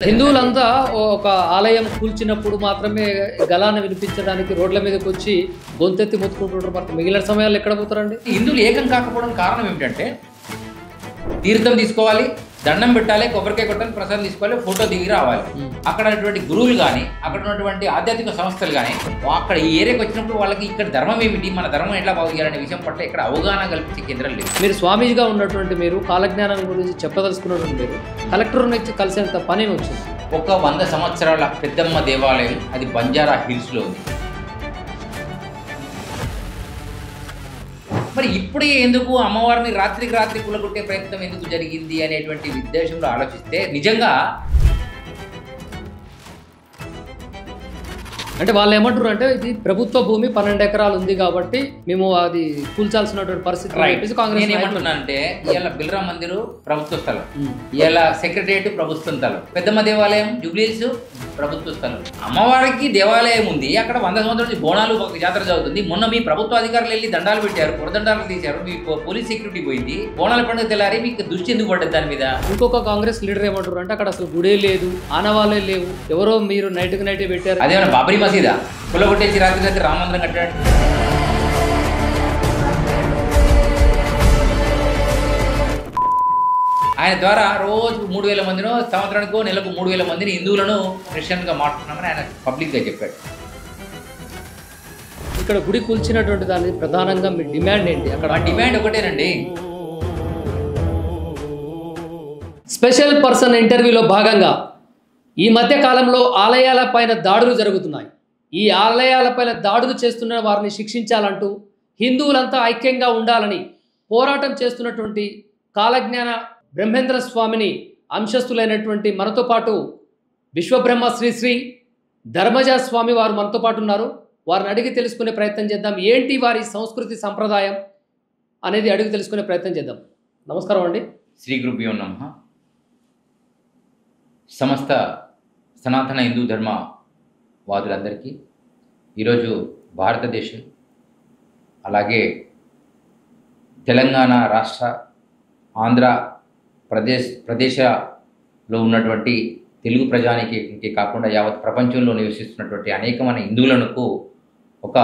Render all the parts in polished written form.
హిందువులంతా ఒక ఆలయం కూల్చినప్పుడు మాత్రమే గలాన్ని వినిపించడానికి రోడ్ల మీదకి వచ్చి గొంతెత్తి మొత్తుకుంటుంటారు. మరి మిగిలిన సమయాల్లో ఎక్కడ పోతారండి? హిందువులు ఏకం కాకపోవడం కారణం ఏమిటంటే తీర్థం తీసుకోవాలి, దండం పెట్టాలి, కొబ్బరికాయ కొట్టాలి, ప్రసాదం తీసుకోవాలి, ఫోటో దిగి రావాలి. అక్కడ ఉన్నటువంటి గురువులు కానీ అక్కడ ఉన్నటువంటి ఆధ్యాత్మిక సంస్థలు కానీ అక్కడ ఈ ఏరియాకి వచ్చినప్పుడు వాళ్ళకి ఇక్కడ ధర్మం ఏమిటి, మన ధర్మం ఎట్లా బాగు చేయాలనే విషయం పట్ల ఇక్కడ అవగాహన కల్పించే కేంద్రాలు లేవు. మీరు స్వామీజీగా ఉన్నటువంటి మీరు కాలజ్ఞానం గురించి చెప్పదలుచుకున్నటువంటి మీరు కలెక్టర్ నుంచి కలిసేంత పని వచ్చింది. ఒక 100 సంవత్సరాల పెద్దమ్మ దేవాలయం, అది బంజారా హిల్స్లో ఉంది. మరి ఇప్పుడే ఎందుకు అమ్మవారిని రాత్రికి రాత్రి కూలగొట్టే ప్రయత్నం ఎందుకు జరిగింది అనేటువంటి ఉద్దేశంలో ఆలోచిస్తే నిజంగా అంటే వాళ్ళు ఏమంటారు అంటే ఇది ప్రభుత్వ భూమి 12 ఎకరాలు ఉంది కాబట్టి మేము అది కూల్చాల్సినటువంటి పరిస్థితి. కాంగ్రెస్ ఏమంటున్నానంటే ఇవాళ బిల్రా మందిరు ప్రభుత్వ స్థలం, ఇవాళ సెక్రటరియట్ ప్రభుత్వ స్థలం, పెద్దమ్మ దేవాలయం జూబ్లీహిల్స్ ప్రభుత్వ స్థలం. అమ్మవారికి దేవాలయం ఉంది, అక్కడ 100 సంవత్సరాల నుంచి బోనాలు ఒక జాతర జరుగుతుంది. మొన్న మీ ప్రభుత్వ అధికారులు వెళ్ళి దండాలు పెట్టారు, పొరదండాలు తీశారు, మీ పోలీస్ సెక్యూరిటీ పోయింది. బోనాల పండుగ తెల్లారి మీకు దృష్టి ఎందుకు పడ్డది దాని మీద? ఇంకొక కాంగ్రెస్ లీడర్ ఏమంటారు అంటే అక్కడ అసలు గుడే లేదు, ఆనవాళ్ళే లేవు, ఎవరో మీరు నైట్కి నైటే పెట్టారు. అదేమన్నా బాబరీ మసీదా కులగొట్టేసి రాత్రి రాత్రి రామ మందిరం కట్టాడు? ఆయన ద్వారా రోజు 3000 మందినో, సంవత్సరానికో నెలకు 3000 మందిని హిందువులను క్రిస్టియన్గా మార్చుకున్నామని ఆయన పబ్లిక్గా చెప్పాడు. ఇక్కడ గుడి కూల్చినటువంటి దాని ప్రధానంగా మీ డిమాండ్ ఏంటి? అక్కడ డిమాండ్ ఒకటేనండి. స్పెషల్ పర్సన్ ఇంటర్వ్యూలో భాగంగా ఈ మధ్య కాలంలో ఆలయాలపైన దాడులు జరుగుతున్నాయి. ఈ ఆలయాలపైన దాడులు చేస్తున్న వారిని శిక్షించాలంటూ హిందువులంతా ఐక్యంగా ఉండాలని పోరాటం చేస్తున్నటువంటి కాలజ్ఞాన బ్రహ్మేంద్ర స్వామిని అంశస్థులైనటువంటి మనతో పాటు విశ్వబ్రహ్మ శ్రీ ధర్మజ స్వామి వారు మనతో పాటు ఉన్నారు. వారిని అడిగి తెలుసుకునే ప్రయత్నం చేద్దాం. ఏంటి వారి సంస్కృతి సంప్రదాయం అనేది అడిగి తెలుసుకునే ప్రయత్నం చేద్దాం. నమస్కారం అండి. శ్రీ గురుభ్యో నమః. సమస్త సనాతన హిందూ ధర్మ వాదులందరికీ ఈరోజు భారతదేశం తెలంగాణ రాష్ట్ర, ప్రదేశలో ఉన్నటువంటి తెలుగు ప్రజానికి కాకుండా యావత్ ప్రపంచంలో నివసిస్తున్నటువంటి అనేకమైన హిందువులకు ఒక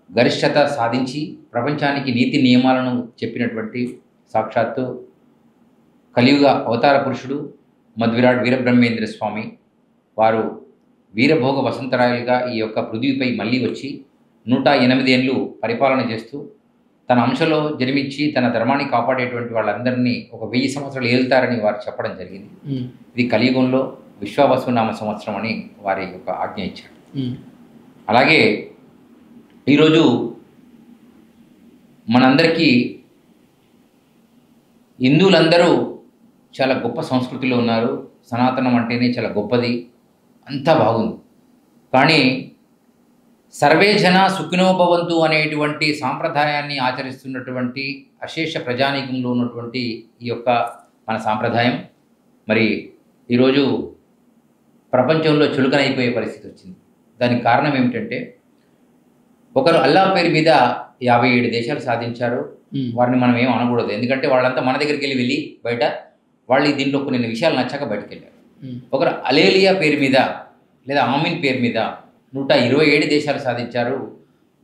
గరిష్టత సాధించి ప్రపంచానికి నీతి నియమాలను చెప్పినటువంటి సాక్షాత్తు కలియుగ అవతార పురుషుడు మధ్విరాట్ వీరబ్రహ్మేంద్ర స్వామి వారు వీరభోగ వసంతరాయలుగా ఈ యొక్క పృథ్వీపై మళ్ళీ వచ్చి 108 ఏళ్ళు పరిపాలన చేస్తూ తన అంశలో జన్మించి తన ధర్మాన్ని కాపాడేటువంటి వాళ్ళందరినీ ఒక 1000 సంవత్సరాలు ఏలుతారని వారు చెప్పడం జరిగింది. ఇది కలియుగంలో విశ్వావసునామ సంవత్సరం అని వారి యొక్క ఆజ్ఞ ఇచ్చారు. అలాగే ఈరోజు మనందరికీ హిందువులందరూ చాలా గొప్ప సంస్కృతిలో ఉన్నారు. సనాతనం అంటేనే చాలా గొప్పది, అంతా బాగుంది. కానీ సర్వే జన సుఖినో భవంతు అనేటువంటి సాంప్రదాయాన్ని ఆచరిస్తున్నటువంటి అశేష ప్రజానీకంలో ఉన్నటువంటి ఈ యొక్క మన సాంప్రదాయం మరి ఈరోజు ప్రపంచంలో చులకనైపోయే పరిస్థితి వచ్చింది. దానికి కారణం ఏమిటంటే ఒకరు అల్లా పేరు మీద 57 దేశాలు సాధించారు. వారిని మనం ఏం అనకూడదు, ఎందుకంటే వాళ్ళంతా మన దగ్గరికి వెళ్ళి బయట వాళ్ళు దీంట్లో కొన్ని విషయాలు నచ్చక బయటకు వెళ్ళారు. ఒకరు అలేలియా పేరు మీద లేదా ఆమిన్ పేరు మీద 127 దేశాలు సాధించారు.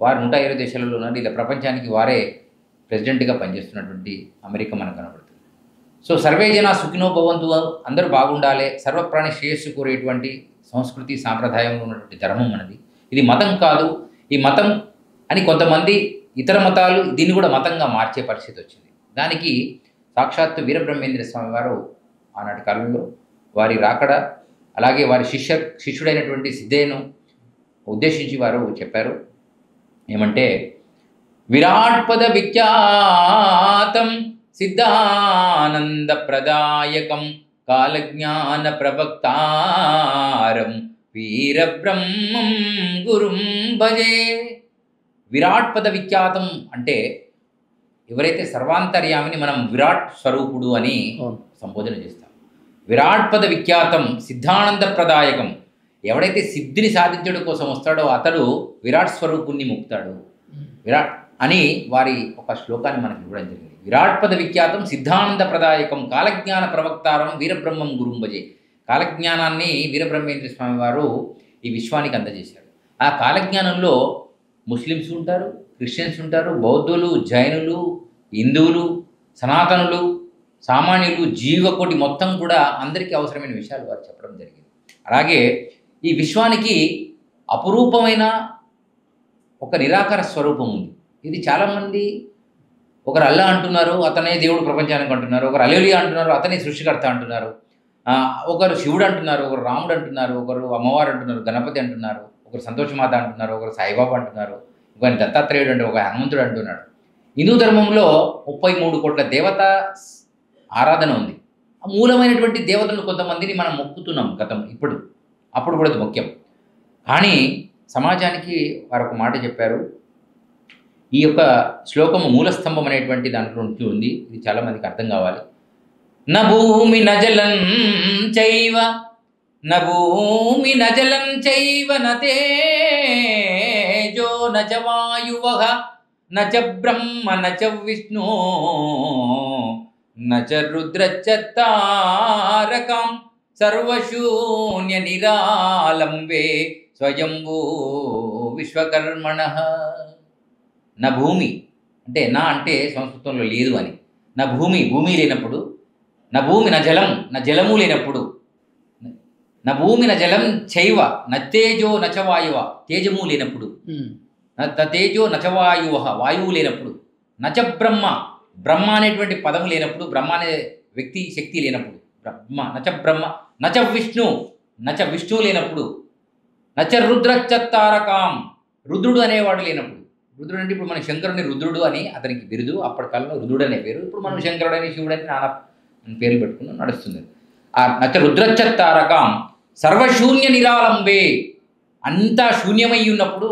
వారు 120 దేశాలలో ఉన్నారు. ఇలా ప్రపంచానికి వారే ప్రెసిడెంట్గా పనిచేస్తున్నటువంటి అమెరికా మనకు కనబడుతుంది. సో సర్వే జన సుఖినో భవంతు, అందరూ బాగుండాలి, సర్వప్రాణి శ్రేయస్సు కోరేటువంటి సంస్కృతి సాంప్రదాయంలో ఉన్నటువంటి ధర్మం మనది. ఇది మతం కాదు. ఈ మతం అని కొంతమంది ఇతర మతాలు దీన్ని కూడా మతంగా మార్చే పరిస్థితి వచ్చింది. దానికి సాక్షాత్తు వీరబ్రహ్మేంద్ర స్వామి వారు ఆనాటి కాలంలో వారి రాకడ, అలాగే వారి శిష్యుడైనటువంటి సిద్ధయ్యను ఉద్దేశించి వారు చెప్పారు. ఏమంటే విరాట్ పద విఖ్యాతం సిద్ధానంద ప్రదాయకం కాలజ్ఞాన ప్రవక్తారం వీరబ్రహ్మం గురుం భజే. విరాట్ పద విఖ్యాతం అంటే ఎవరైతే సర్వాంతర్యామిని మనం విరాట్ స్వరూపుడు అని సంబోధన చేస్తాం. విరాట్ పద విఖ్యాతం సిద్ధానంద ప్రదాయకం, ఎవడైతే సిద్ధిని సాధించడం కోసం వస్తాడో అతడు విరాట్ స్వరూపుణ్ణి ముక్తాడు. విరాట్ అని వారి ఒక శ్లోకాన్ని మనకి ఇవ్వడం జరిగింది. విరాట్పద విఖ్యాతం సిద్ధానంద ప్రదాయకం కాలజ్ఞాన ప్రవక్తారం వీరబ్రహ్మం గురుంభజే. కాలజ్ఞానాన్ని వీరబ్రహ్మేంద్ర స్వామి వారు ఈ విశ్వానికి అందజేశారు. ఆ కాలజ్ఞానంలో ముస్లిమ్స్ ఉంటారు, క్రిస్టియన్స్ ఉంటారు, బౌద్ధులు, జైనులు, హిందువులు, సనాతనులు, సామాన్యులు, జీవకోటి మొత్తం కూడా అందరికీ అవసరమైన విషయాలు వారు చెప్పడం జరిగింది. అలాగే ఈ విశ్వానికి అపురూపమైన ఒక నిరాకార స్వరూపం ఉంది. ఇది చాలామంది ఒకరు అల్లా అంటున్నారు, అతనే దేవుడు ప్రపంచానికి అంటున్నారు, ఒకరు అలెలుయా అంటున్నారు, అతనే సృష్టికర్త అంటున్నారు, ఒకరు శివుడు అంటున్నారు, ఒకరు రాముడు అంటున్నారు, ఒకరు అమ్మవారు అంటున్నారు, గణపతి అంటున్నారు, ఒకరు సంతోషమాత అంటున్నారు, ఒకరు సాయిబాబా అంటున్నారు, ఒకరు దత్తాత్రేయుడు అంటే ఒక హనుమంతుడు అంటున్నాడు. హిందూ ధర్మంలో 33 కోట్ల దేవత ఆరాధన ఉంది. ఆ మూలమైనటువంటి దేవతలను కొంతమందిని మనం మొక్కుతున్నాం గతం, అప్పుడు కూడా అది ముఖ్యం. కానీ సమాజానికి వారు ఒక మాట చెప్పారు. ఈ యొక్క శ్లోకము మూలస్తంభం అనేటువంటి దాంట్లో నుంచి ఉంది. ఇది చాలామందికి అర్థం కావాలి. న భూమి నజలం చైవ న భూమి నజలం చైవ న తేజో న చ వాయువః న చ బ్రహ్మ న చ విష్ణు న చ రుద్రశ్చ తారకం సర్వశూన్య నిరాలంబే స్వయంభూ విశ్వకర్మణః. నా భూమి అంటే నా అంటే సంస్కృతంలో లేదు అని. నా భూమి లేనప్పుడు, నా భూమి నా జలం నా జలము లేనప్పుడు, నా భూమి నా జలం చైవ నతేజో నచవాయువ తేజము లేనప్పుడు, తేజో నచవాయువ వాయువు లేనప్పుడు, నచ బ్రహ్మ అనేటువంటి పదము లేనప్పుడు, బ్రహ్మ అనే వ్యక్తి శక్తి లేనప్పుడు, బ్రహ్మ నచ బ్రహ్మ నచ విష్ణువు లేనప్పుడు, నచ రుద్రశ్చ తారకాం రుద్రుడు అనేవాడు లేనప్పుడు. రుద్రుడు అంటే ఇప్పుడు మన శంకరుని రుద్రుడు అని అతనికి బిరుదు, అప్పటి కాలంలో రుద్రుడు అనే పేరు. ఇప్పుడు మనం శంకరుడని శివుడని నానా పేర్లు పెట్టుకుని నడుస్తుంది. ఆ నచ రుద్రశ్చ తారకాం సర్వశూన్య నిరాలంబే అంతా శూన్యమై ఉన్నప్పుడు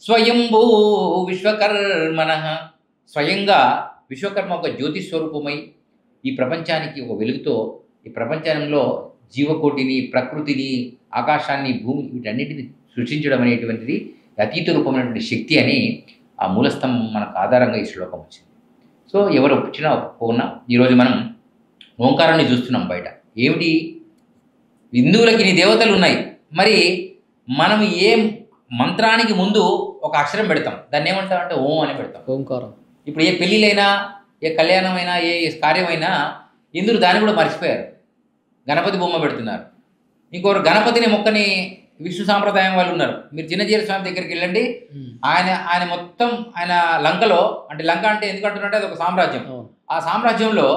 స్వయంభూ విశ్వకర్మణః స్వయంగా విశ్వకర్మ ఒక జ్యోతి స్వరూపమై ఈ ప్రపంచానికి ఒక వెలుగుతో ఈ ప్రపంచంలో జీవకోటిని, ప్రకృతిని, ఆకాశాన్ని, భూమి వీటన్నిటిని సృష్టించడం అనేటువంటిది అతీత రూపమైనటువంటి శక్తి అని ఆ మూలస్తంభం మనకు ఆధారంగా ఈ శ్లోకం వచ్చింది. సో ఎవరు వచ్చినా ఒప్పుకున్నా ఈరోజు మనం ఓంకారాన్ని చూస్తున్నాం బయట. ఏమిటి? హిందువులకి ఇన్ని దేవతలు ఉన్నాయి, మరి మనం ఏ మంత్రానికి ముందు ఒక అక్షరం పెడతాం, దాన్ని ఏమంటామంటే ఓం అని పెడతాం, ఓంకారం. ఇప్పుడు ఏ పెళ్ళిళ్ళైనా, ఏ కళ్యాణమైనా, ఏ కార్యమైనా హిందువులు దాన్ని కూడా మర్చిపోయారు, గణపతి బొమ్మ పెడుతున్నారు. ఇంకొకరు గణపతిని మొక్కని విష్ణు సాంప్రదాయం వాళ్ళు ఉన్నారు. మీరు చిన్నజీర స్వామి దగ్గరికి వెళ్ళండి, ఆయన మొత్తం ఆయన లంకలో, అంటే లంక అంటే ఎందుకంటున్నట్టే అది ఒక సామ్రాజ్యం. ఆ సామ్రాజ్యంలో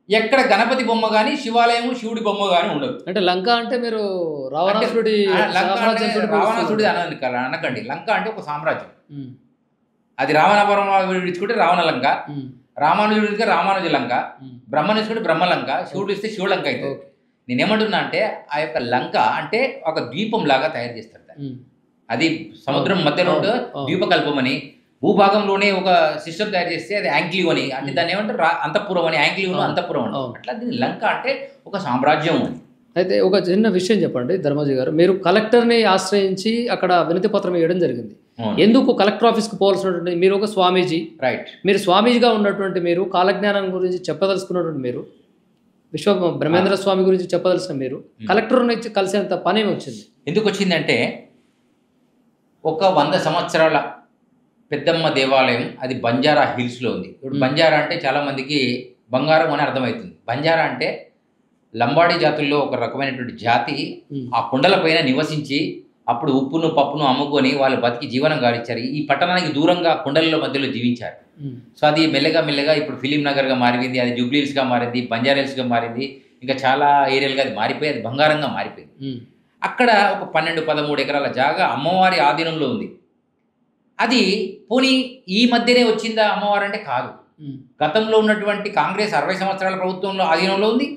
ఎక్కడ గణపతి బొమ్మ కానీ, శివాలయము శివుడి బొమ్మ కానీ ఉండదు. అంటే లంక అంటే మీరు రావణాసుడి అనకండి. లంక అంటే ఒక సామ్రాజ్యం. అది రావణపురం విడుచుకుంటే రావణ లంక, రామానుజుడు ఇస్తే రామానుజ లంక, బ్రహ్మను ఇస్తే బ్రహ్మలంక, శివుడు ఇస్తే శివలంక అయితే. నేనేమంటున్నా అంటే ఆ యొక్క లంక అంటే ఒక ద్వీపం లాగా తయారు చేస్తారు దాన్ని. అది సముద్రం మధ్యలో ద్వీపకల్పం అని, భూభాగంలోనే ఒక సిస్టమ్ తయారు చేస్తే అది యాంక్లీవ్ అని, అంటే దాన్ని ఏమంటారు అంతఃపురం అని, యాంక్లీవ్ అంతఃపురం అని. అట్లా దీన్ని లంక అంటే ఒక సామ్రాజ్యం అని. అయితే ఒక చిన్న విషయం చెప్పండి ధర్మాజీ గారు, మీరు కలెక్టర్ని ఆశ్రయించి అక్కడ వినతి పత్రం వేయడం జరిగింది. ఎందుకు కలెక్టర్ ఆఫీస్కి పోవాల్సినటువంటి మీరు ఒక స్వామీజీ, రైట్, మీరు స్వామీజీగా ఉన్నటువంటి మీరు కాలజ్ఞానం గురించి చెప్పదలుచుకున్నటువంటి మీరు, విశ్వ బ్రహ్మేంద్ర స్వామి గురించి చెప్పదలసిన మీరు కలెక్టర్ని కలిసేంత పని వచ్చింది. ఎందుకు వచ్చిందంటే ఒక 100 సంవత్సరాల పెద్దమ్మ దేవాలయం, అది బంజారా హిల్స్లో ఉంది. ఇప్పుడు బంజారా అంటే చాలామందికి బంగారం అని అర్థమవుతుంది. బంజారా అంటే లంబాడీ జాతుల్లో ఒక రకమైనటువంటి జాతి ఆ కొండల పైన నివసించి అప్పుడు ఉప్పును పప్పును అమ్ముకొని వాళ్ళు బతికి జీవనం గావించారు. ఈ పట్టణానికి దూరంగా కొండల మధ్యలో జీవించారు. సో అది మెల్లగా ఇప్పుడు ఫిలిం నగర్గా మారింది, అది జూబ్లీహిల్స్గా మారింది, బంజారా హిల్స్గా మారింది, ఇంకా చాలా ఏరియాలుగా అది మారిపోయి అది బంగారంగా మారిపోయింది. అక్కడ ఒక 12-13 ఎకరాల జాగా అమ్మవారి ఆధీనంలో ఉంది. అది పోనీ ఈ మధ్యనే వచ్చిందా అమ్మవారు అంటే కాదు. గతంలో ఉన్నటువంటి కాంగ్రెస్ 60 సంవత్సరాల ప్రభుత్వంలో ఆధీనంలో ఉంది,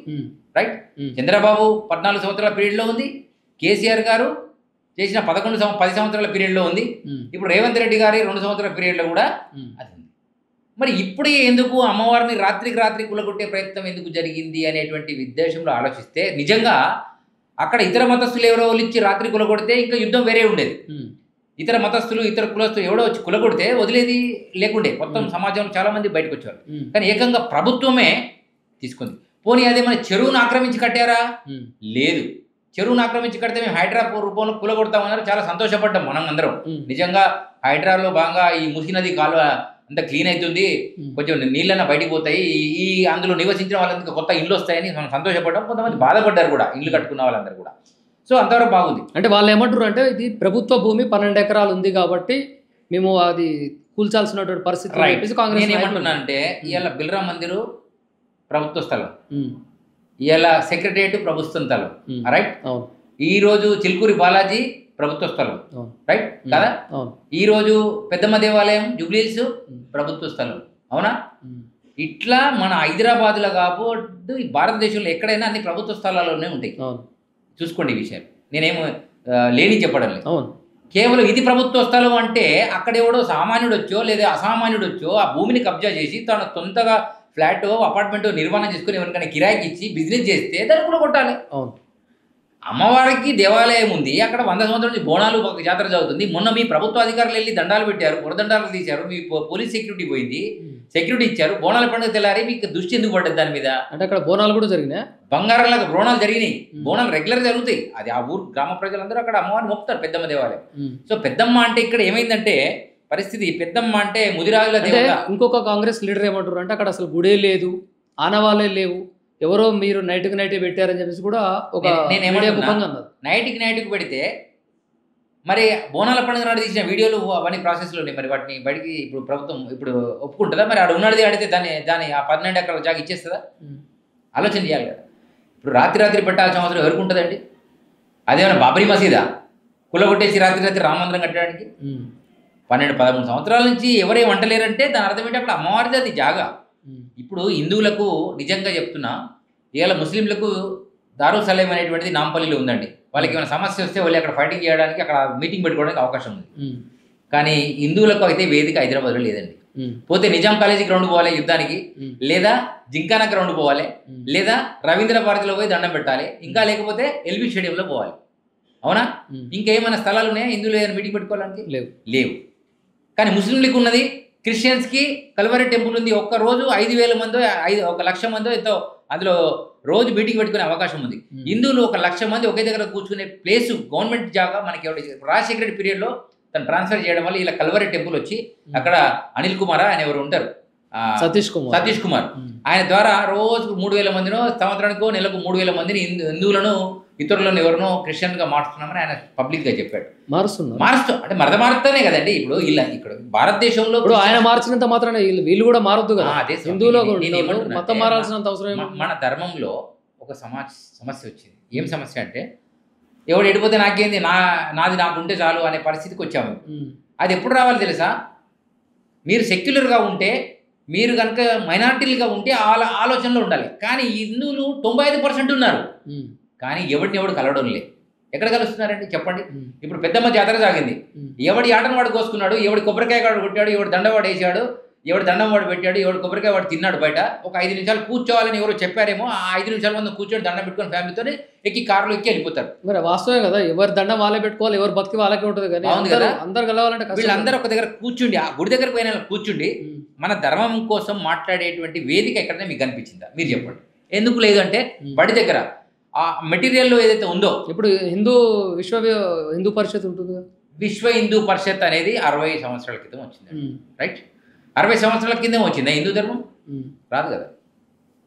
రైట్. చంద్రబాబు 14 సంవత్సరాల పీరియడ్లో ఉంది, కేసీఆర్ గారు చేసిన 10 సంవత్సరాల పీరియడ్లో ఉంది, ఇప్పుడు రేవంత్ రెడ్డి గారి 2 సంవత్సరాల పీరియడ్లో కూడా అది ఉంది. మరి ఇప్పుడే ఎందుకు అమ్మవారిని రాత్రికి కులగొట్టే ప్రయత్నం ఎందుకు జరిగింది అనేటువంటి ఉద్దేశంలో ఆలోచిస్తే నిజంగా అక్కడ ఇతర మతస్థులు ఎవరో ఇచ్చి రాత్రి కులగొడితే ఇంకా యుద్ధం వేరే ఉండేది. ఇతర మతస్థులు ఇతర కులస్తులు ఎవడో వచ్చి కులగొడితే వదిలేది లేకుండే, మొత్తం సమాజంలో చాలా మంది బయటకు వచ్చారు. కానీ ఏకంగా ప్రభుత్వమే తీసుకుంది. పోనీ అదే మన చెరువును ఆక్రమించి కట్టారా? లేదు. చెరువును ఆక్రమించి కడితే మేము హైడ్రా రూపంలో కూలగొడతామన్నారు. చాలా సంతోషపడ్డాం మనం అందరం. నిజంగా హైడ్రాలో భాగంగా ఈ మూసీ నది కాలువ అంతా క్లీన్ అవుతుంది, కొంచెం నీళ్ళన్నా బయటికి పోతాయి, ఈ అందులో నివసించిన వాళ్ళందరికీ కొత్త ఇల్లు వస్తాయని మనం సంతోషపడ్డాం. కొంతమంది బాధపడ్డారు కూడా, ఇల్లు కట్టుకున్న వాళ్ళందరూ కూడా. సో అంతవరకు బాగుంది. అంటే వాళ్ళు ఏమంటారు అంటే ఇది ప్రభుత్వ భూమి 12 ఎకరాలు ఉంది కాబట్టి మేము అది కూల్చాల్సినటువంటి పరిస్థితి. కాంగ్రెస్ నేను ఏమంటున్నానంటే ఇవాళ బిల్రా మందిరు ప్రభుత్వ స్థలం, ఇవాళ సెక్రటరియట్ ప్రభుత్వ స్థలం, రైట్. ఈ రోజు చిలుకూరి బాలాజీ ప్రభుత్వ స్థలం, రైట్ కదా. ఈ రోజు పెద్దమ్మ దేవాలయం జూబ్లీహిల్స్ ప్రభుత్వ స్థలం, అవునా. ఇట్లా మన హైదరాబాద్లో కాకపోతే ఈ భారతదేశంలో ఎక్కడైనా అన్ని ప్రభుత్వ స్థలాల్లోనే ఉంటాయి. చూసుకోండి ఈ విషయాలు, నేనేమో లేని చెప్పడం లేదు. కేవలం ఇది ప్రభుత్వ స్థలం అంటే అక్కడ ఎవడో సామాన్యుడు వచ్చో లేదా అసామాన్యుడు వచ్చో ఆ భూమిని కబ్జా చేసి తన సొంతగా ఫ్లాట్ అపార్ట్మెంట్ నిర్మాణం చేసుకుని ఎవరికైనా కిరాయికి ఇచ్చి బిజినెస్ చేస్తే దాన్ని కూడా కొట్టాలి. అమ్మవారికి దేవాలయం ఉంది, అక్కడ 100 సంవత్సరాల నుంచి బోనాలు ఒక జాతర జరుగుతుంది. మొన్న మీ ప్రభుత్వ అధికారులు వెళ్ళి దండాలు పెట్టారు, పొరదండాలు తీశారు, మీ పోలీస్ సెక్యూరిటీ పోయింది, సెక్యూరిటీ ఇచ్చారు. బోనాల పండుగ తెల్లారి మీకు దృష్టి ఎందుకు పడ్డది దాని మీద? అంటే అక్కడ బోనాలు కూడా జరిగినాయి, బంగారంలాగా బోనాలు జరిగినాయి. బోనాలు రెగ్యులర్ జరుగుతాయి. అది ఆ ఊరు గ్రామ ప్రజలందరూ అక్కడ అమ్మవారిని మొక్కుతారు, పెద్దమ్మ దేవాలయం. సో పెద్దమ్మ అంటే ఇక్కడ ఏమైందంటే పరిస్థితి, పెద్దమ్మ అంటే ముదిరాజుల దేవత. ఇంకొక కాంగ్రెస్ లీడర్ ఏమంటారు అంటే అక్కడ అసలు గుడే లేదు, ఆనవాళ్ళే లేవు, ఎవరో మీరు నైట్కి నైట్ పెట్టారని చెప్పేసి కూడా ఒక నైట్కి పెడితే మరి బోనాల పండుగ నాడు తీసిన వీడియోలు అవన్నీ ప్రాసెస్లో ఉన్నాయి. మరి వాటిని బయటికి ఇప్పుడు ప్రభుత్వం ఇప్పుడు ఒప్పుకుంటుందా? మరి ఆడ ఉన్నది అడిగితే దాని ఆ 12 ఎకరాల జాగా ఇచ్చేస్తుందా? ఆలోచన చేయాలి కదా. ఇప్పుడు రాత్రి పెట్టాల్సిన అవసరం ఎవరికి ఉంటుందండి? అదేమైనా బాబరీ మసీదా కులగొట్టేసి రాత్రి రామ మందిరం కట్టడానికి? 12-13 సంవత్సరాల నుంచి ఎవరే వంటలేరంటే దాని అర్థం ఏంటి? అక్కడ అమ్మవారిది అది జాగా. ఇప్పుడు హిందువులకు నిజంగా చెప్తున్నా, ఇవాళ ముస్లింలకు దారుసలేం అనేటువంటిది నాంపల్లిలో ఉందండి. వాళ్ళకి ఏమైనా సమస్య వస్తే వాళ్ళు అక్కడ ఫైటింగ్ చేయడానికి అక్కడ మీటింగ్ పెట్టుకోవడానికి అవకాశం ఉంది. కానీ హిందువులకు అయితే వేదిక హైదరాబాద్లో లేదండి. పోతే నిజాం కాలేజీ గ్రౌండ్ పోవాలి యుద్ధానికి, లేదా జింకానా గ్రౌండ్ పోవాలి, లేదా రవీంద్ర భారతిలో పోయి దండం పెట్టాలి, ఇంకా లేకపోతే ఎల్బీ స్టేడియంలో పోవాలి, అవునా? ఇంకేమైనా స్థలాలు ఉన్నాయా హిందువులు ఏదైనా మీటింగ్ పెట్టుకోవడానికి? లేవు. కానీ ముస్లింలకు ఉన్నది, క్రిస్టియన్స్కి కల్వరి టెంపుల్ ఉంది. ఒక్క రోజు 5,000 మందో 1,00,000 మందో ఎంతో అందులో రోజు మీటింగ్ పెట్టుకునే అవకాశం ఉంది. హిందువులు 1,00,000 మంది ఒకే దగ్గర కూర్చునే ప్లేసు గవర్నమెంట్ జాగా మనకి రాజశేఖర రెడ్డి పీరియడ్లో తను ట్రాన్స్ఫర్ చేయడం వల్ల ఇలా కల్వరి టెంపుల్ వచ్చి అక్కడ అనిల్ కుమార్ ఆయన ఎవరు ఉంటారు, సతీష్ కుమార్, ఆయన ద్వారా రోజుకు 3,000 మందినో సంవత్సరానికో నెలకు 3,000 మందిని హిందువులను ఇతరులను ఎవరినో క్రిస్టియన్గా మారుస్తున్నామని ఆయన పబ్లిక్గా చెప్పాడు. మారుస్తూ అంటే మారుతానే కదండి. ఇప్పుడు ఇలా ఇక్కడ భారతదేశంలో ఆయన మార్చినంత మాత్రాన వీళ్ళు కూడా మారద్దు కదా. అదే మొత్తం మారాల్సినంత అవసరం. మన ధర్మంలో ఒక సమస్య వచ్చింది. ఏం సమస్య అంటే ఎవడు ఎడిపోతే నాకేంది, నాది నాకుంటే చాలు అనే పరిస్థితికి వచ్చాము. అది ఎప్పుడు రావాలి తెలుసా? మీరు సెక్యులర్గా ఉంటే, మీరు కనుక మైనార్టీలుగా ఉంటే ఆలోచనలో ఉండాలి. కానీ హిందువులు 95% ఉన్నారు, కానీ ఎవడు కలవడం లేదు. ఎక్కడ కలుస్తున్నారండి చెప్పండి? ఇప్పుడు పెద్దమ్మ జాతర సాగింది, ఎవడి ఆటను వాడు కోసుకున్నాడు, ఎవడి కొబ్బరికాయ వాడు కొట్టాడు, ఎవడు దండవాడు వేసాడు, ఎవడు దండం వాడు పెట్టాడు, ఎవడు కొబ్బరికాయ వాడు తిన్నాడు. బయట ఒక 5 నిమిషాలు కూర్చోవాలని ఎవరో చెప్పారేమో, ఆ 5 నిమిషాల ముందు కూర్చొని దండం పెట్టుకొని ఫ్యామిలీతో ఎక్కి కార్లో ఎక్కి వెళ్ళిపోతారు. మరి వాస్తవే కదా, ఎవరు దండం వాళ్ళే పెట్టుకోవాలి, ఎవరు భక్తి వాళ్ళకే ఉంటుంది. కానీ అవును కదా, అందరు కలవాలంటే వీళ్ళందరూ ఒక దగ్గర కూర్చుండి, ఆ గుడి దగ్గరకు పోయిన కూర్చుండి మన ధర్మం కోసం మాట్లాడేటువంటి వేదిక ఎక్కడనే మీకు కనిపించిందా? మీరు చెప్పండి. ఎందుకు లేదు అంటే బడి దగ్గర ఆ మెటీరియల్లో ఏదైతే ఉందో, ఇప్పుడు హిందూ పరిషత్ ఉంటుంది, విశ్వ హిందూ పరిషత్ అనేది 60 సంవత్సరాల క్రితం వచ్చింది, రైట్? 60 సంవత్సరాల కింద వచ్చిందా హిందూ ధర్మం? రాదు కదా.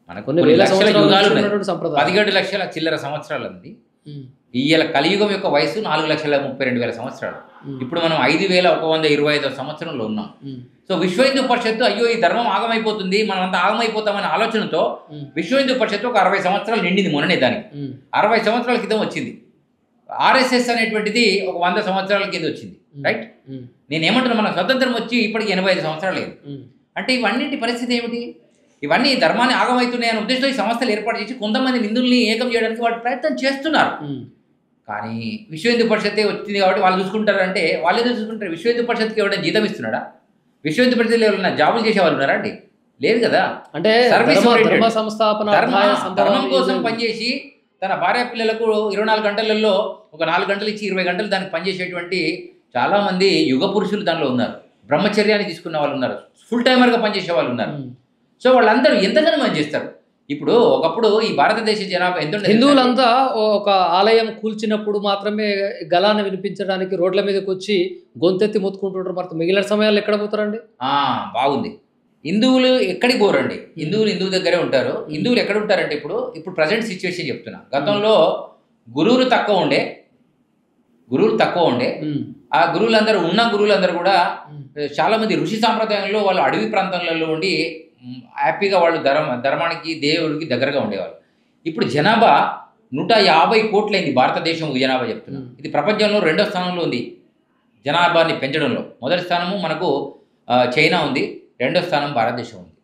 మనకు 17 లక్షల చిల్లర సంవత్సరాలు ఉంది. ఇవాళ కలియుగం యొక్క వయసు 4,32,000 సంవత్సరాలు. ఇప్పుడు మనం 5,125 సంవత్సరంలో ఉన్నాం. సో విశ్వ హిందూ పరిషత్తు అయ్యో ఈ ధర్మం ఆగమైపోతుంది, మనం అంతా ఆగమైపోతామనే ఆలోచనతో విశ్వ హిందూ పరిషత్తు ఒక 60 సంవత్సరాలు నిండింది మొన్ననే. దానికి 60 సంవత్సరాల క్రితం వచ్చింది. ఆర్ఎస్ఎస్ అనేటువంటిది ఒక 100 సంవత్సరాల కింద వచ్చింది, రైట్? నేనేమంటున్నా, మన స్వతంత్రం వచ్చి ఇప్పటికి 85 సంవత్సరాలు లేదు. అంటే ఇవన్నింటి పరిస్థితి ఏమిటి? ఇవన్నీ ధర్మాన్ని ఆగమవుతున్నాయనే ఉద్దేశంతో ఈ సంస్థలు ఏర్పాటు చేసి కొంతమంది హిందువుల్ని ఏకం చేయడానికి వాళ్ళు ప్రయత్నం చేస్తున్నారు. కానీ విశ్వ హిందూ పరిషత్తే వచ్చింది కాబట్టి వాళ్ళు చూసుకుంటారంటే వాళ్ళే చూసుకుంటారు. విశ్వ హిందూ పరిషత్కి ఎవరైనా జీతం ఇస్తున్నాడా? విశ్వ హిందూ పరిషత్లో ఎవరైనా జాబులు చేసే వాళ్ళు ఉన్నారా అండి? లేదు కదా. అంటే ధర్మం కోసం పనిచేసి తన భార్య పిల్లలకు 24 గంటలలో ఒక 4 గంటలు ఇచ్చి 20 గంటలు దానికి పనిచేసేటువంటి చాలామంది యుగ పురుషులు దానిలో ఉన్నారు, బ్రహ్మచర్యాన్ని తీసుకున్న వాళ్ళు ఉన్నారు, ఫుల్ టైమర్గా పనిచేసే వాళ్ళు ఉన్నారు. సో వాళ్ళందరూ ఎంతగానో మనం చేస్తారు. ఇప్పుడు ఒకప్పుడు ఈ భారతదేశ జనాభా ఎంత ఉండేది? హిందువులంతా ఒక ఆలయం కూల్చినప్పుడు మాత్రమే గలాన్ని వినిపించడానికి రోడ్ల మీదకి వచ్చి గొంతెత్తి మొత్తుకుంటుంటారు. మరి మిగిలిన సమయాల్లో ఎక్కడ పోతారండి? బాగుంది. హిందువులు ఎక్కడికి పోరండి, హిందువులు హిందువు దగ్గరే ఉంటారు. హిందువులు ఎక్కడ ఉంటారంటే ఇప్పుడు ప్రజెంట్ సిచ్యువేషన్ చెప్తున్నా. గతంలో గురువులు తక్కువ ఉండే, ఆ గురువులందరూ గురువులందరూ కూడా చాలామంది ఋషి సాంప్రదాయంలో వాళ్ళు అడవి ప్రాంతాలలో ఉండి హ్యాపీగా వాళ్ళు ధర్మానికి దేవుడికి దగ్గరగా ఉండేవాళ్ళు. ఇప్పుడు జనాభా 150 కోట్లయింది భారతదేశం జనాభా చెప్తున్నా. ఇది ప్రపంచంలో 2వ స్థానంలో ఉంది జనాభాని పెంచడంలో. మొదటి స్థానము మనకు చైనా ఉంది, 2వ స్థానం భారతదేశం ఉంది.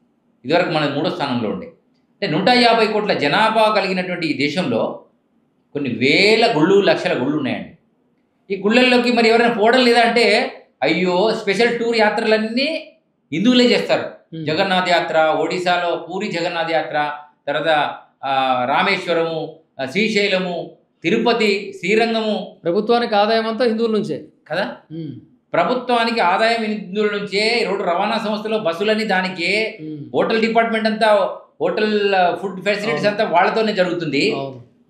ఇదివరకు మన 3వ స్థానంలో ఉండే. అంటే 150 కోట్ల జనాభా కలిగినటువంటి ఈ దేశంలో కొన్ని వేల గుళ్ళు, లక్షల గుళ్ళు ఉన్నాయండి. ఈ గుళ్ళల్లోకి మరి ఎవరైనా పోవడం లేదా అంటే, అయ్యో స్పెషల్ టూర్ యాత్రలన్నీ హిందువులే చేస్తారు. జగన్నాథ్ యాత్ర, ఒడిశాలో పూరి జగన్నాథ్ యాత్ర, తర్వాత రామేశ్వరము, శ్రీశైలము, తిరుపతి, శ్రీరంగము. ప్రభుత్వానికి ఆదాయం అంతా హిందువుల నుంచే కదా. ప్రభుత్వానికి ఆదాయం హిందువుల నుంచే. రోడ్డు రవాణా సంస్థలో బస్సులన్నీ దానికే, హోటల్ డిపార్ట్మెంట్ అంతా, హోటల్ ఫుడ్ ఫెసిలిటీస్ అంతా వాళ్ళతోనే జరుగుతుంది.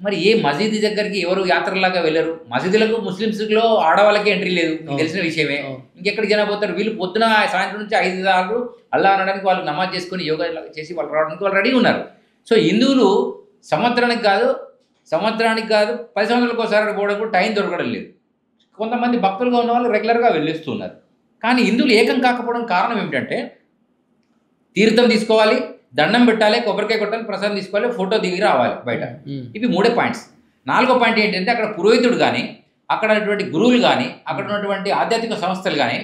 మరి ఏ మసీదు దగ్గరికి ఎవరు యాత్రలాగా వెళ్ళరు. మసీదులకు ముస్లిమ్స్లో ఆడవాళ్ళకి ఎంట్రీ లేదు, తెలిసిన విషయమే. ఇంకెక్కడికి జనా పోతారు వీళ్ళు? పొద్దున సాయంత్రం నుంచి 5 సార్లు అల్లా అనడానికి వాళ్ళు నమాజ్ చేసుకుని యోగా చేసి వాళ్ళు రావడానికి వాళ్ళు రెడీ ఉన్నారు. సో హిందువులు సంవత్సరానికి కాదు 10 సంవత్సరాలకు ఒకసారి పోవడం కూడా టైం దొరకడం లేదు. కొంతమంది భక్తులుగా ఉన్న వాళ్ళు రెగ్యులర్గా వెళ్ళేస్తున్నారు. కానీ హిందువులు ఏకం కాకపోవడం కారణం ఏమిటంటే, తీర్థం తీసుకోవాలి, దండం పెట్టాలి, కొబ్బరికాయ కొట్టాలి, ప్రసాదం తీసుకోవాలి, ఫోటో దిగి రావాలి బయట. ఇవి 3 పాయింట్స్. 4వ పాయింట్ ఏంటంటే, అక్కడ పురోహితుడు కానీ, అక్కడ ఉన్నటువంటి గురువులు కానీ, అక్కడ ఉన్నటువంటి ఆధ్యాత్మిక సంస్థలు కానీ,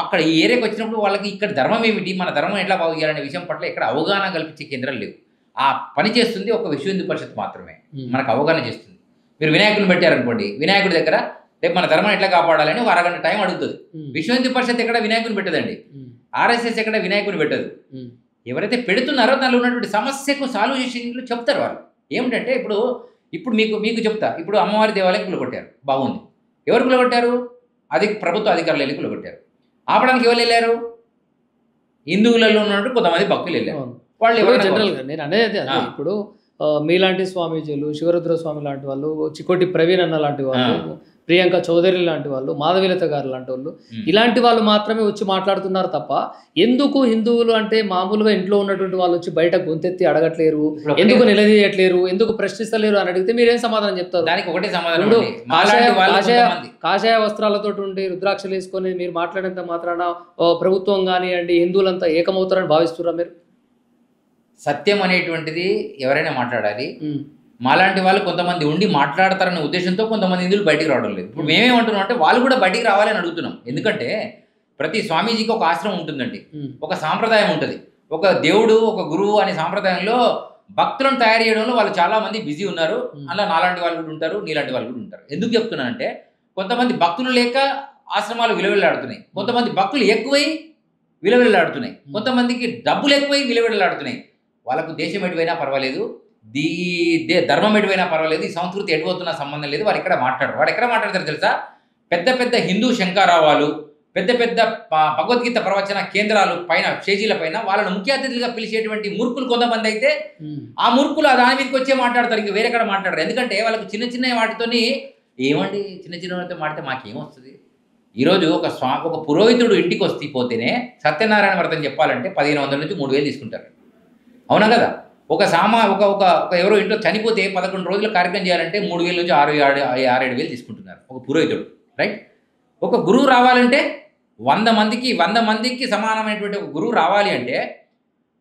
అక్కడ ఈ ఏరియాకి వచ్చినప్పుడు వాళ్ళకి ఇక్కడ ధర్మం ఏమిటి, మన ధర్మం ఎట్లా బాగు చేయాలనే విషయం పట్ల ఇక్కడ అవగాహన కల్పించే కేంద్రాలు లేవు. ఆ పని చేస్తుంది ఒక విశ్వ హిందూ పరిషత్ మాత్రమే మనకు అవగాహన చేస్తుంది. మీరు వినాయకుడిని పెట్టారనుకోండి, వినాయకుడి దగ్గర రేపు మన ధర్మం ఎట్లా కాపాడాలని ఒక అరగంట టైం అడుగుతుంది. విశ్వ హిందూ పరిషత్ ఎక్కడ వినాయకుని పెట్టదండి, RSS ఎక్కడ వినాయకుని పెట్టదు. ఎవరైతే పెడుతున్నారో దానిలో ఉన్నటువంటి సమస్యకు సాల్యూషన్లు చెప్తారు వాళ్ళు. ఏమిటంటే ఇప్పుడు మీకు చెప్తా. ఇప్పుడు అమ్మవారి దేవాలయం కూలగొట్టారు, బాగుంది. ఎవరు కూలగొట్టారు? అది ప్రభుత్వ అధికారులు వెళ్ళి కూలగొట్టారు. ఆపడానికి ఎవరు వెళ్ళారు? హిందువులలో ఉన్నట్టు కొంతమంది భక్తులు వెళ్ళారు. వాళ్ళు జనరల్గా నేను అనేది అదే. ఇప్పుడు మీలాంటి స్వామీజీలు, శివరుద్ర స్వామి లాంటి వాళ్ళు, చికోటి ప్రవీణ్ అన్న లాంటి వాళ్ళు, ప్రియాంక చౌదరి లాంటి వాళ్ళు, మాధవీలత గారు లాంటి వాళ్ళు, ఇలాంటి వాళ్ళు మాత్రమే వచ్చి మాట్లాడుతున్నారు తప్ప ఎందుకు హిందువులు అంటే మామూలుగా ఇంట్లో ఉన్నటువంటి వాళ్ళు వచ్చి బయట గొంతెత్తి అడగట్లేరు, ఎందుకు నిలదీయట్లేరు, ఎందుకు ప్రశ్నిస్తలేరు అని అడిగితే మీరేం సమాధానం చెప్తారు? దానికి ఒకటే సమాధానం. కాషాయ వస్త్రాలతో ఉండి రుద్రాక్షలు వేసుకొని మీరు మాట్లాడేంత మాత్రాన ప్రభుత్వం కానివ్వండి హిందువులంతా ఏకమవుతారని భావిస్తున్నారా మీరు? సత్యం అనేటువంటిది ఎవరైనా మాట్లాడాలి. మాలాంటి వాళ్ళు కొంతమంది ఉండి మాట్లాడతారనే ఉద్దేశంతో కొంతమంది హిందువులు బయటికి రావడం లేదు. ఇప్పుడు మేమేమంటున్నాం అంటే వాళ్ళు కూడా బయటికి రావాలని అడుగుతున్నాం. ఎందుకంటే ప్రతి స్వామీజీకి ఒక ఆశ్రమం ఉంటుందండి, ఒక సాంప్రదాయం ఉంటుంది, ఒక దేవుడు, ఒక గురువు అనే సాంప్రదాయంలో భక్తులను తయారు చేయడంలో వాళ్ళు చాలా మంది బిజీ ఉన్నారు. అలా నాలాంటి వాళ్ళు కూడా ఉంటారు, నీలాంటి వాళ్ళు కూడా ఉంటారు. ఎందుకు చెప్తున్నానంటే కొంతమంది భక్తులు లేక ఆశ్రమాలు విలువెళ్ళాడుతున్నాయి, కొంతమంది భక్తులు ఎక్కువై విలువెళ్ళాడుతున్నాయి, కొంతమందికి డబ్బులు ఎక్కువై విలువెళ్ళాడుతున్నాయి. వాళ్ళకు దేశం ఎటువైనా పర్వాలేదు, ధర్మం ఎటువైనా పర్వాలేదు, ఈ సంస్కృతి ఎటుపోతున్నా సంబంధం లేదు. వారు ఎక్కడ మాట్లాడతారు తెలుసా? పెద్ద పెద్ద హిందూ శంకారావాలు, పెద్ద పెద్ద భగవద్గీత ప్రవచన కేంద్రాలు పైన, స్టేజీల పైన వాళ్ళను ముఖ్య అతిథులుగా పిలిచేటువంటి మూర్ఖులు కొంతమంది అయితే ఆ మూర్ఖులు దాని మీదకి వచ్చే మాట్లాడతారు, ఇంకా వేరే మాట్లాడరు. ఎందుకంటే వాళ్ళకు చిన్న చిన్న వాటితోని ఏమండి, చిన్న చిన్న వాటితో మాడితే మాకేమొస్తుంది? ఈరోజు ఒక పురోహితుడు ఇంటికి పోతేనే సత్యనారాయణ వ్రతం చెప్పాలంటే 1500 నుంచి 3000 తీసుకుంటారు. అవునా కదా? ఒక ఎవరో ఇంట్లో చనిపోతే 11 రోజుల కార్యక్రమం చేయాలంటే 3000 నుంచి 6-7 వేలు తీసుకుంటున్నారు ఒక పురోహితుడు, రైట్? ఒక గురువు రావాలంటే 100 మందికి సమానమైనటువంటి ఒక గురువు రావాలి అంటే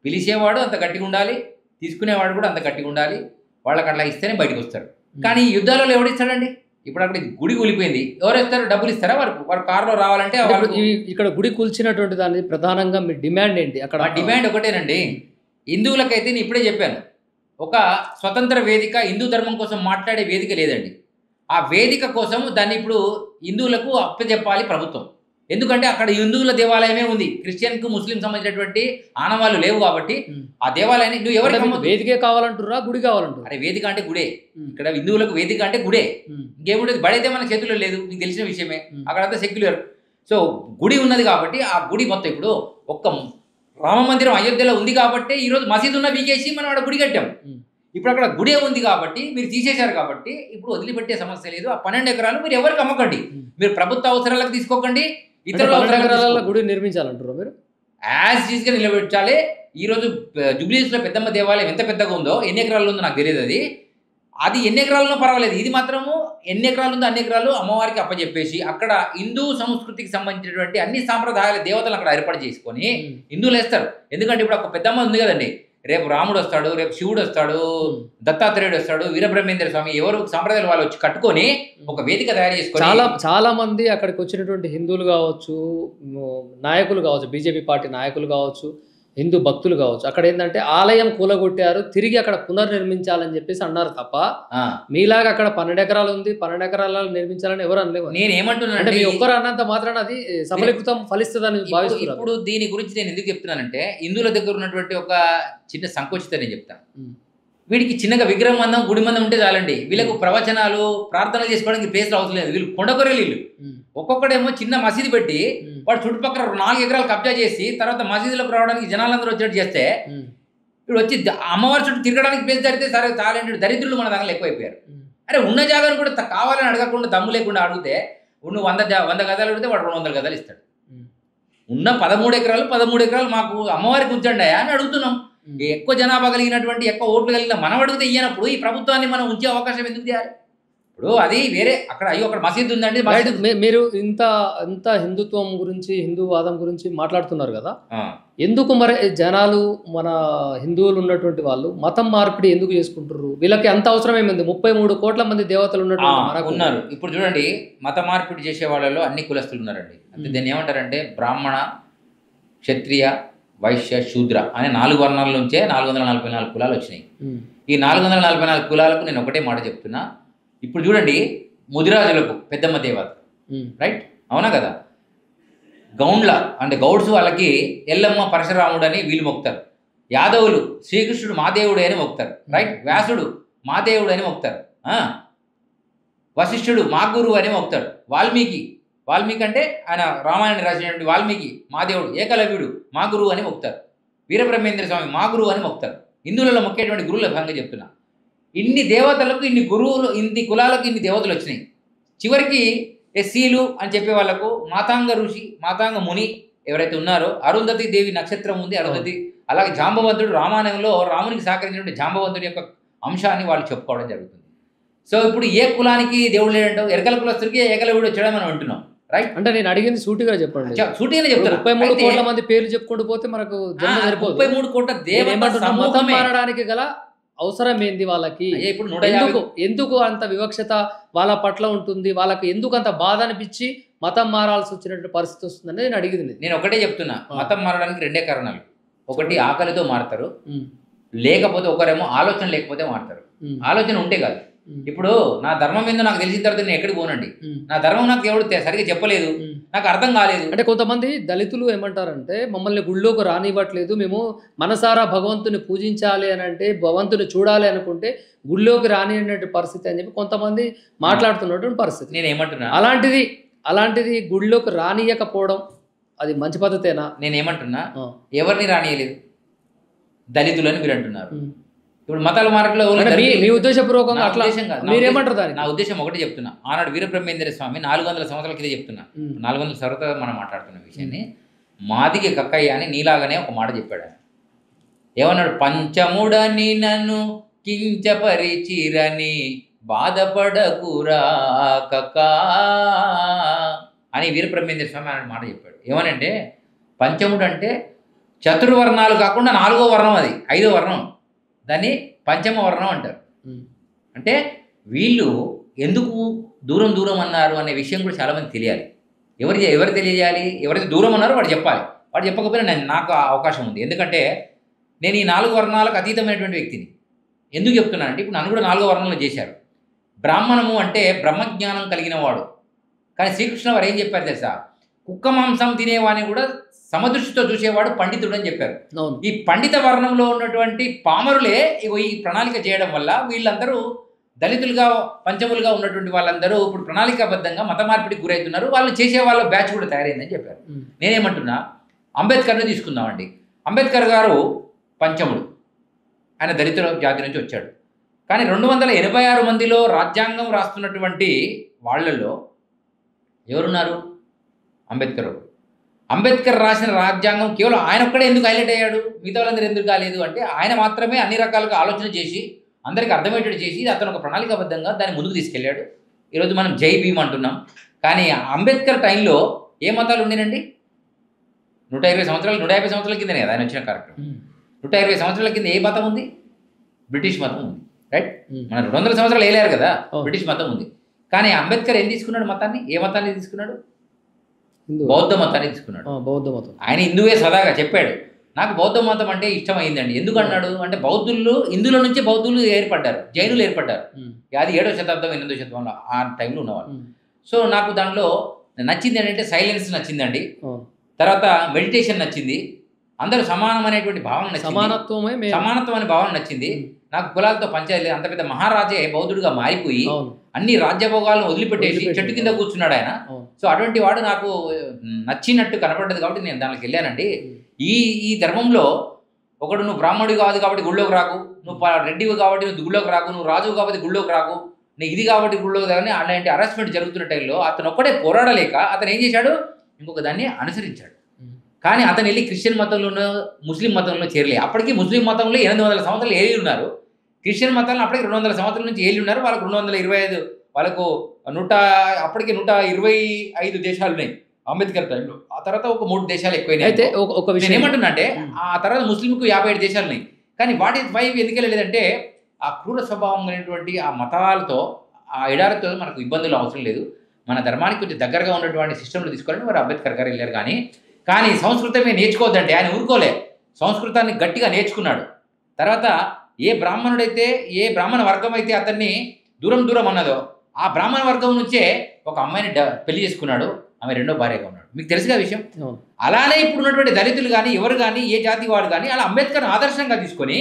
పిలిచేవాడు అంత గట్టిగా ఉండాలి, తీసుకునేవాడు కూడా అంత గట్టిగా ఉండాలి. వాళ్ళకి అట్లా ఇస్తేనే బయటకు వస్తారు. కానీ ఈ యుద్ధాలలో ఎవడిస్తాడండి? ఇప్పుడు అక్కడ గుడి కూలిపోయింది, ఎవరు ఇస్తారు? డబ్బులు ఇస్తారా? వారు కారులో రావాలంటే ఇక్కడ గుడి కూల్చినటువంటి దాన్ని ప్రధానంగా మీ డిమాండ్ ఏంటి? అక్కడ డిమాండ్ ఒకటేనండి. హిందువులకైతే నేను ఇప్పుడే చెప్పాను, ఒక స్వతంత్ర వేదిక, హిందూ ధర్మం కోసం మాట్లాడే వేదిక లేదండి. ఆ వేదిక కోసం దాన్ని ఇప్పుడు హిందువులకు అప్పచెప్పాలి ప్రభుత్వం. ఎందుకంటే అక్కడ హిందువుల దేవాలయమే ఉంది, క్రిస్టియన్కు ముస్లిం సంబంధించినటువంటి ఆనవాళ్ళు లేవు కాబట్టి ఆ దేవాలయాన్ని నువ్వు ఎవరికి వేదికే కావాలంటురా గుడి కావాలంటారు? అరే వేదిక అంటే గుడే, ఇక్కడ హిందువులకు వేదిక అంటే గుడే, ఇంకేముంటే బడైతే మన చేతుల్లో లేదు, నీకు తెలిసిన విషయమే, అక్కడంతా సెక్యులర్. సో గుడి ఉన్నది కాబట్టి ఆ గుడి మొత్తం ఇప్పుడు ఒక్క రామ మందిరం అయోధ్యలో ఉంది కాబట్టి ఈరోజు మసీదు ఉన్న బీకేసి మనం అక్కడ గుడి కట్టాం. ఇప్పుడు అక్కడ గుడే ఉంది కాబట్టి మీరు తీసేశారు కాబట్టి ఇప్పుడు వదిలిపెట్టే సమస్య లేదు. ఆ 12 ఎకరాలు మీరు ఎవరికి అమ్మకండి, మీరు ప్రభుత్వ అవసరాలకు తీసుకోకండి, ఇతరుల గుడి నిర్మించాలంటారు మీరు? యాజ్ ఈజ్గా నిలబెట్టాలి. ఈరోజు జూబ్లీహిల్స్లో పెద్దమ్మ దేవాలయం ఎంత పెద్దగా ఉందో, ఎన్ని ఎకరాలు ఉందో నాకు తెలియదు, అది ఎన్ని ఎకరాలలో పర్వాలేదు, ఇది మాత్రము ఎన్ని ఎకరాలు ఉందో అన్ని ఎకరాలు అమ్మవారికి అప్పచెప్పేసి అక్కడ హిందూ సంస్కృతికి సంబంధించినటువంటి అన్ని సాంప్రదాయాల దేవతలు అక్కడ ఏర్పాటు చేసుకొని హిందువులు వేస్తారు. ఎందుకంటే ఇప్పుడు ఒక పెద్దమ్మ ఉంది కదండి, రేపు రాముడు వస్తాడు, రేపు శివుడు వస్తాడు, దత్తాత్రేయుడు వస్తాడు, వీరబ్రహ్మేంద్ర స్వామి, ఎవరు సాంప్రదాయాలు వాళ్ళు వచ్చి కట్టుకొని ఒక వేదిక తయారు చేసుకొని చాలా మంది అక్కడికి వచ్చినటువంటి హిందువులు కావచ్చు, నాయకులు కావచ్చు, బీజేపీ పార్టీ నాయకులు కావచ్చు, హిందూ భక్తులు కావచ్చు, అక్కడ ఏంటంటే ఆలయం కూలగొట్టారు, తిరిగి అక్కడ పునర్నిర్మించాలని చెప్పేసి అన్నారు తప్ప మీలాగా అక్కడ 12 ఎకరాలు ఉంది, 12 ఎకరాలలో నిర్మించాలని ఎవరు అనలేవు. నేను ఏమంటున్నాను అంటే మీ ఒక్కరు అన్నంత మాత్రాన అది సఫలీకృతం ఫలిస్తుందని భావిస్తున్నారు. ఇప్పుడు దీని గురించి నేను ఎందుకు చెప్తున్నానంటే హిందువుల దగ్గర ఉన్నటువంటి ఒక చిన్న సంకోచిత నేను చెప్తాను. వీడికి చిన్నగా విగ్రహం మందం గుడి మందం ఉంటే చాలండి, వీళ్ళకు ప్రవచనాలు ప్రార్థనలు చేసుకోవడానికి ప్లేస్లు అవసరం లేదు, వీళ్ళు కొండకొరలు ఇల్లు. ఒక్కొక్కడేమో చిన్న మసీదు పెట్టి వాడు చుట్టుపక్కల 4 ఎకరాలు కబ్జా చేసి తర్వాత మసీదులోకి రావడానికి జనాలందరూ వచ్చేట్టు చేస్తే ఇప్పుడు వచ్చి అమ్మవారి చుట్టూ తిరగడానికి ప్లేస్ జరిగితే సరే తాలేంటి దరిద్రులు మన దగ్గర ఎక్కువైపోయారు. అరే ఉన్న జాగాను కూడా కావాలని అడగకుండా దమ్ము లేకుండా అడిగితే నువ్వు 100 గదాలు అడిగితే వాడు 200 గదాలు ఇస్తాడు. ఉన్న 13 ఎకరాలు మాకు అమ్మవారికి ఉంచండి అని అడుగుతున్నాం. ఎక్కువ జనాభా కలిగినటువంటి ఎక్కువ ఓట్లు కలిగిన మనం అడిగితే ఇయ్యనప్పుడు ఈ ప్రభుత్వాన్ని మనం ఉంచే అవకాశం ఎందుకు చేయాలి? ఇప్పుడు అది వేరే అక్కడ అక్కడ మసీదు ఉందండి. మీరు ఇంత హిందుత్వం గురించి హిందూవాదం గురించి మాట్లాడుతున్నారు కదా, ఎందుకు మరి జనాలు మన హిందువులు ఉన్నటువంటి వాళ్ళు మతం మార్పిడి ఎందుకు చేసుకుంటారు? వీళ్ళకి అంత అవసరం ఏమైంది? 33 కోట్ల మంది దేవతలు ఉన్నారు. ఇప్పుడు చూడండి, మత మార్పిడి చేసే వాళ్ళలో అన్ని కులస్తులు ఉన్నారండి. అంటే దీన్ని ఏమంటారంటే బ్రాహ్మణ, క్షత్రియ, వైశ్య, శూద్ర అనే 4 వర్ణాల నుంచే 444 కులాలు వచ్చినాయి. ఈ 444 కులాలకు నేను ఒకటే మాట చెప్తున్నా. ఇప్పుడు చూడండి, ముదిరాజులకు పెద్దమ్మ దేవత, రైట్, అవునా కదా? గౌండ్ల అంటే గౌడ్స్ వాళ్ళకి ఎల్లమ్మ పరశురాముడు అని వీళ్ళు మొక్తారు. యాదవులు శ్రీకృష్ణుడు మాదేవుడు అని మొక్తారు, రైట్. వ్యాసుడు మాదేవుడు అని మొక్తారు. వశిష్ఠుడు మా గురువు అని మొక్తాడు. వాల్మీకి అంటే ఆయన రామాయణాన్ని రాసినటువంటి వాల్మీకి మాదేవుడు. ఏకలవ్యుడు మా గురువు అని మొక్తారు. వీరబ్రహ్మేంద్ర స్వామి మా గురువు అని మొక్తారు. హిందువులలో మొక్కేటువంటి గురువుల భాగంగా చెప్తున్నా. ఇన్ని దేవతలకు ఇన్ని గురువులు, ఇన్ని కులాలకు ఇన్ని దేవతలు వచ్చినాయి. చివరికి ఎస్సీలు అని చెప్పే వాళ్ళకు మాతాంగ ఋషి, మాతాంగ ముని ఎవరైతే ఉన్నారో, అరుంధతి దేవి నక్షత్రం ఉంది, అరుంధతి. అలాగే జాంబవంతుడు రామాయణంలో రామునికి సహకరించినటువంటి జాంబవంతుడి యొక్క అంశాన్ని వాళ్ళు చెప్పుకోవడం జరుగుతుంది. సో ఇప్పుడు ఏ కులానికి దేవుడు లేడంటావు? ఎరకల కులస్తుడికి ఏకలవ్యుడు వచ్చాడని మనం అంటున్నాం, రైట్. అంటే నేను అడిగింది సూటిగా చెప్పండి. సూటిగానే చెప్తాను. 33 కోట్ల మంది పేర్లు చెప్పుకుంటూ పోతే మనకు 33 కోట్ల మతం మారడానికి గల అవసరం ఏంది వాళ్ళకి? ఇప్పుడు ఎందుకు అంత వివక్షత వాళ్ళ పట్ల ఉంటుంది? వాళ్ళకి ఎందుకు అంత బాధ అనిపించి మతం మారాల్సి వచ్చినటువంటి పరిస్థితి వస్తుందని నేను అడిగింది. నేను ఒకటే చెప్తున్నా, మతం మారడానికి 2 కారణాలు. ఒకటి ఆకలితో మారుతారు, లేకపోతే ఒకరేమో ఆలోచన లేకపోతే మారుతారు. ఆలోచన ఉంటే కాదు. ఇప్పుడు నా ధర్మం ఏందో నాకు తెలిసిన తర్వాత నేను ఎక్కడికి పోనండి. నా ధర్మం నాకు ఎవరు సరిగ్గా చెప్పలేదు, నాకు అర్థం కాలేదు. అంటే కొంతమంది దళితులు ఏమంటారంటే మమ్మల్ని గుళ్ళోకి రానివ్వట్లేదు, మేము మనసారా భగవంతుని పూజించాలి అని అంటే, భగవంతుని చూడాలి అనుకుంటే గుళ్ళోకి రానిటువంటి పరిస్థితి అని చెప్పి కొంతమంది మాట్లాడుతున్నటువంటి పరిస్థితి. నేను ఏమంటున్నా, అలాంటిది గుళ్ళోకి రానియకపోవడం అది మంచి పద్ధతేనా? నేను ఏమంటున్నా, ఎవరిని రానియలేదు, దళితులని మీరు అంటున్నారు. ఇప్పుడు మతాల మార్గంలో మీ ఉద్దేశపూర్వకంగా అట్లా మీరేమంటారు దాన్ని? నా ఉద్దేశం ఒకటి చెప్తున్నా. ఆనాడు వీరబ్రహ్మేంద్ర స్వామి 400 సంవత్సరాల కింద చెప్తున్నా, 400 సంవత్సరాలు మనం మాట్లాడుతున్న విషయాన్ని, మాదిగ కక్కయ్య అని నీలాగానే ఒక మాట చెప్పాడు. ఏమన్నాడు? పంచముడని నన్ను కించపరిచిరని బాధపడకురా కక్కా అని వీరబ్రహ్మేంద్ర స్వామి అనే మాట చెప్పాడు. ఏమనంటే పంచముడు అంటే చతుర్వర్ణాలు కాకుండా 4వ వర్ణం, అది 5వ వర్ణం, దాన్ని పంచమ వర్ణం అంటారు. అంటే వీళ్ళు ఎందుకు దూరం అన్నారు అనే విషయం కూడా చాలామంది తెలియాలి. ఎవరు తెలియజేయాలి? ఎవరైతే దూరం అన్నారో వాడు చెప్పాలి. వాడు చెప్పకపోయినా నాకు అవకాశం ఉంది. ఎందుకంటే నేను ఈ 4 వర్ణాలకు అతీతమైనటువంటి వ్యక్తిని. ఎందుకు చెప్తున్నానంటే ఇప్పుడు నన్ను కూడా 4వ వర్ణంలో చేశారు. బ్రాహ్మణము అంటే బ్రహ్మజ్ఞానం కలిగిన వాడు. కానీ శ్రీకృష్ణ వారు ఏం చెప్పారు తెలుసా? కుక్క మాంసం తినేవాడిని కూడా సమదృష్టితో చూసేవాడు పండితుడు అని చెప్పారు. అవును. ఈ పండిత వర్ణంలో ఉన్నటువంటి పామరులే ఇగో ఈ ప్రణాళిక చేయడం వల్ల వీళ్ళందరూ దళితులుగా పంచములుగా ఉన్నటువంటి వాళ్ళందరూ ఇప్పుడు ప్రణాళికాబద్ధంగా మత మార్పిడికి గురవుతున్నారు. వాళ్ళు చేసే వాళ్ళ బ్యాచ్ కూడా తయారైందని చెప్పారు. నేనేమంటున్నా, అంబేద్కర్ని తీసుకుందామండి. అంబేద్కర్ గారు పంచముడు, ఆయన దళితుల జాతి నుంచి వచ్చాడు. కానీ 286 మందిలో రాజ్యాంగం రాస్తున్నటువంటి వాళ్ళల్లో ఎవరున్నారు? అంబేద్కర్. అంబేద్కర్ రాసిన రాజ్యాంగం కేవలం ఆయన ఒక్కడే ఎందుకు హైలైట్ అయ్యాడు, మిగతా వాళ్ళందరూ ఎందుకు కాలేదు అంటే ఆయన మాత్రమే అన్ని రకాలుగా ఆలోచన చేసి అందరికీ అర్థమయ్యేటట్టు చేసి అతను ఒక ప్రణాళికాబద్ధంగా దాన్ని ముందుకు తీసుకెళ్ళాడు. ఈరోజు మనం జై భీమ్ అంటున్నాం. కానీ అంబేద్కర్ టైంలో ఏ మతాలు ఉండేనండి? 150 సంవత్సరాల కిందనే కదా ఆయన వచ్చిన కార్యక్రమం. 120 సంవత్సరాల కింద ఏ మతం ఉంది? బ్రిటిష్ మతం ఉంది. రైట్. మన 200 సంవత్సరాలు వేయలేరు కదా, బ్రిటిష్ మతం ఉంది. కానీ అంబేద్కర్ ఏం తీసుకున్నాడు మతాన్ని? ఏ మతాన్ని తీసుకున్నాడు? బౌద్ధ మతాన్ని తీసుకున్నాడు. బౌద్ధ మతం. ఆయన హిందువే సదాగా చెప్పాడు, నాకు బౌద్ధ మతం అంటే ఇష్టమైందండి. ఎందుకు అన్నాడు అంటే బౌద్ధులు, హిందువుల నుంచి బౌద్ధులు ఏర్పడ్డారు, జైనులు ఏర్పడ్డారు. అది 7వ శతాబ్దం 8వ శతాబ్దంలో ఆ టైంలో ఉన్నవాళ్ళు. సో నాకు దానిలో నచ్చింది ఏంటంటే సైలెన్స్ నచ్చిందండి. తర్వాత మెడిటేషన్ నచ్చింది. అందరూ సమానం అనేటువంటి భావన నచ్చింది. సమానత్వం అనే భావన నచ్చింది. నాకు కులాలతో పంచాయతీ లేదు. అంత పెద్ద మహారాజే బౌద్ధుడిగా మారిపోయి అన్ని రాజ్యభోగాలను వదిలిపెట్టేసి చెట్టు కింద కూర్చున్నాడు ఆయన. సో అటువంటి వాడు నాకు నచ్చినట్టు కనపడ్డది కాబట్టి నేను దానికి వెళ్ళానండి. ఈ ధర్మంలో ఒకడు నువ్వు బ్రాహ్మణుడు కాదు కాబట్టి గుళ్ళోకి రాకు, నువ్వు రెడ్డివి కాబట్టి నువ్వు గుళ్ళోకి రాకు, నువ్వు రాజు కాబట్టి గుళ్ళోకి రాకు, నీకు ఇది కాబట్టి గుళ్ళోకి రాని అలాంటి హరాస్మెంట్ జరుగుతున్న టైంలో అతను ఒక్కడే పోరాడలేక అతను ఏం చేశాడు, ఇంకొక దాన్ని అనుసరించాడు. కానీ అతను వెళ్ళి క్రిస్టియన్ మతంలోనూ ముస్లిం మతంలో చేరలే. అప్పటికి ముస్లిం మతంలో 800 సంవత్సరాలు ఏలి ఉన్నారు. క్రిస్టియన్ మతంలో అప్పటికి 200 సంవత్సరాల నుంచి ఏలి ఉన్నారు. వాళ్ళకు 225, వాళ్ళకు అప్పటికి 125 దేశాలు ఉన్నాయి అంబేద్కర్ టైంలో. ఆ తర్వాత ఒక 3 దేశాలు ఎక్కువైనాయి. అయితే ఒక విషయం ఏమంటున్నా అంటే ఆ తర్వాత ముస్లింకు 57 దేశాలు ఉన్నాయి. కానీ వాటి వైపు ఎందుకు వెళ్ళలేదంటే ఆ క్రూర స్వభావం అనేటువంటి ఆ మతాలతో ఆ ఎడారితో మనకు ఇబ్బందులు అవసరం లేదు. మన ధర్మానికి కొంచెం దగ్గరగా ఉన్నటువంటి సిస్టంలో తీసుకోవాలని వారు అంబేద్కర్ గారు వెళ్ళారు. కానీ సంస్కృతమే నేర్చుకోవద్దంటే ఆయన ఊరుకోలే, సంస్కృతాన్ని గట్టిగా నేర్చుకున్నాడు. తర్వాత ఏ బ్రాహ్మణుడైతే ఏ బ్రాహ్మణ వర్గం అయితే అతన్ని దూరం అన్నదో ఆ బ్రాహ్మణ వర్గం నుంచే ఒక అమ్మాయిని పెళ్లి చేసుకున్నాడు. ఆమె 2వ భార్యగా ఉన్నాడు. మీకు తెలుసుగా విషయం. అలానే ఇప్పుడు ఉన్నటువంటి దళితులు కానీ ఎవరు కానీ ఏ జాతి వాడు కానీ అలా అంబేద్కర్ ఆదర్శంగా తీసుకొని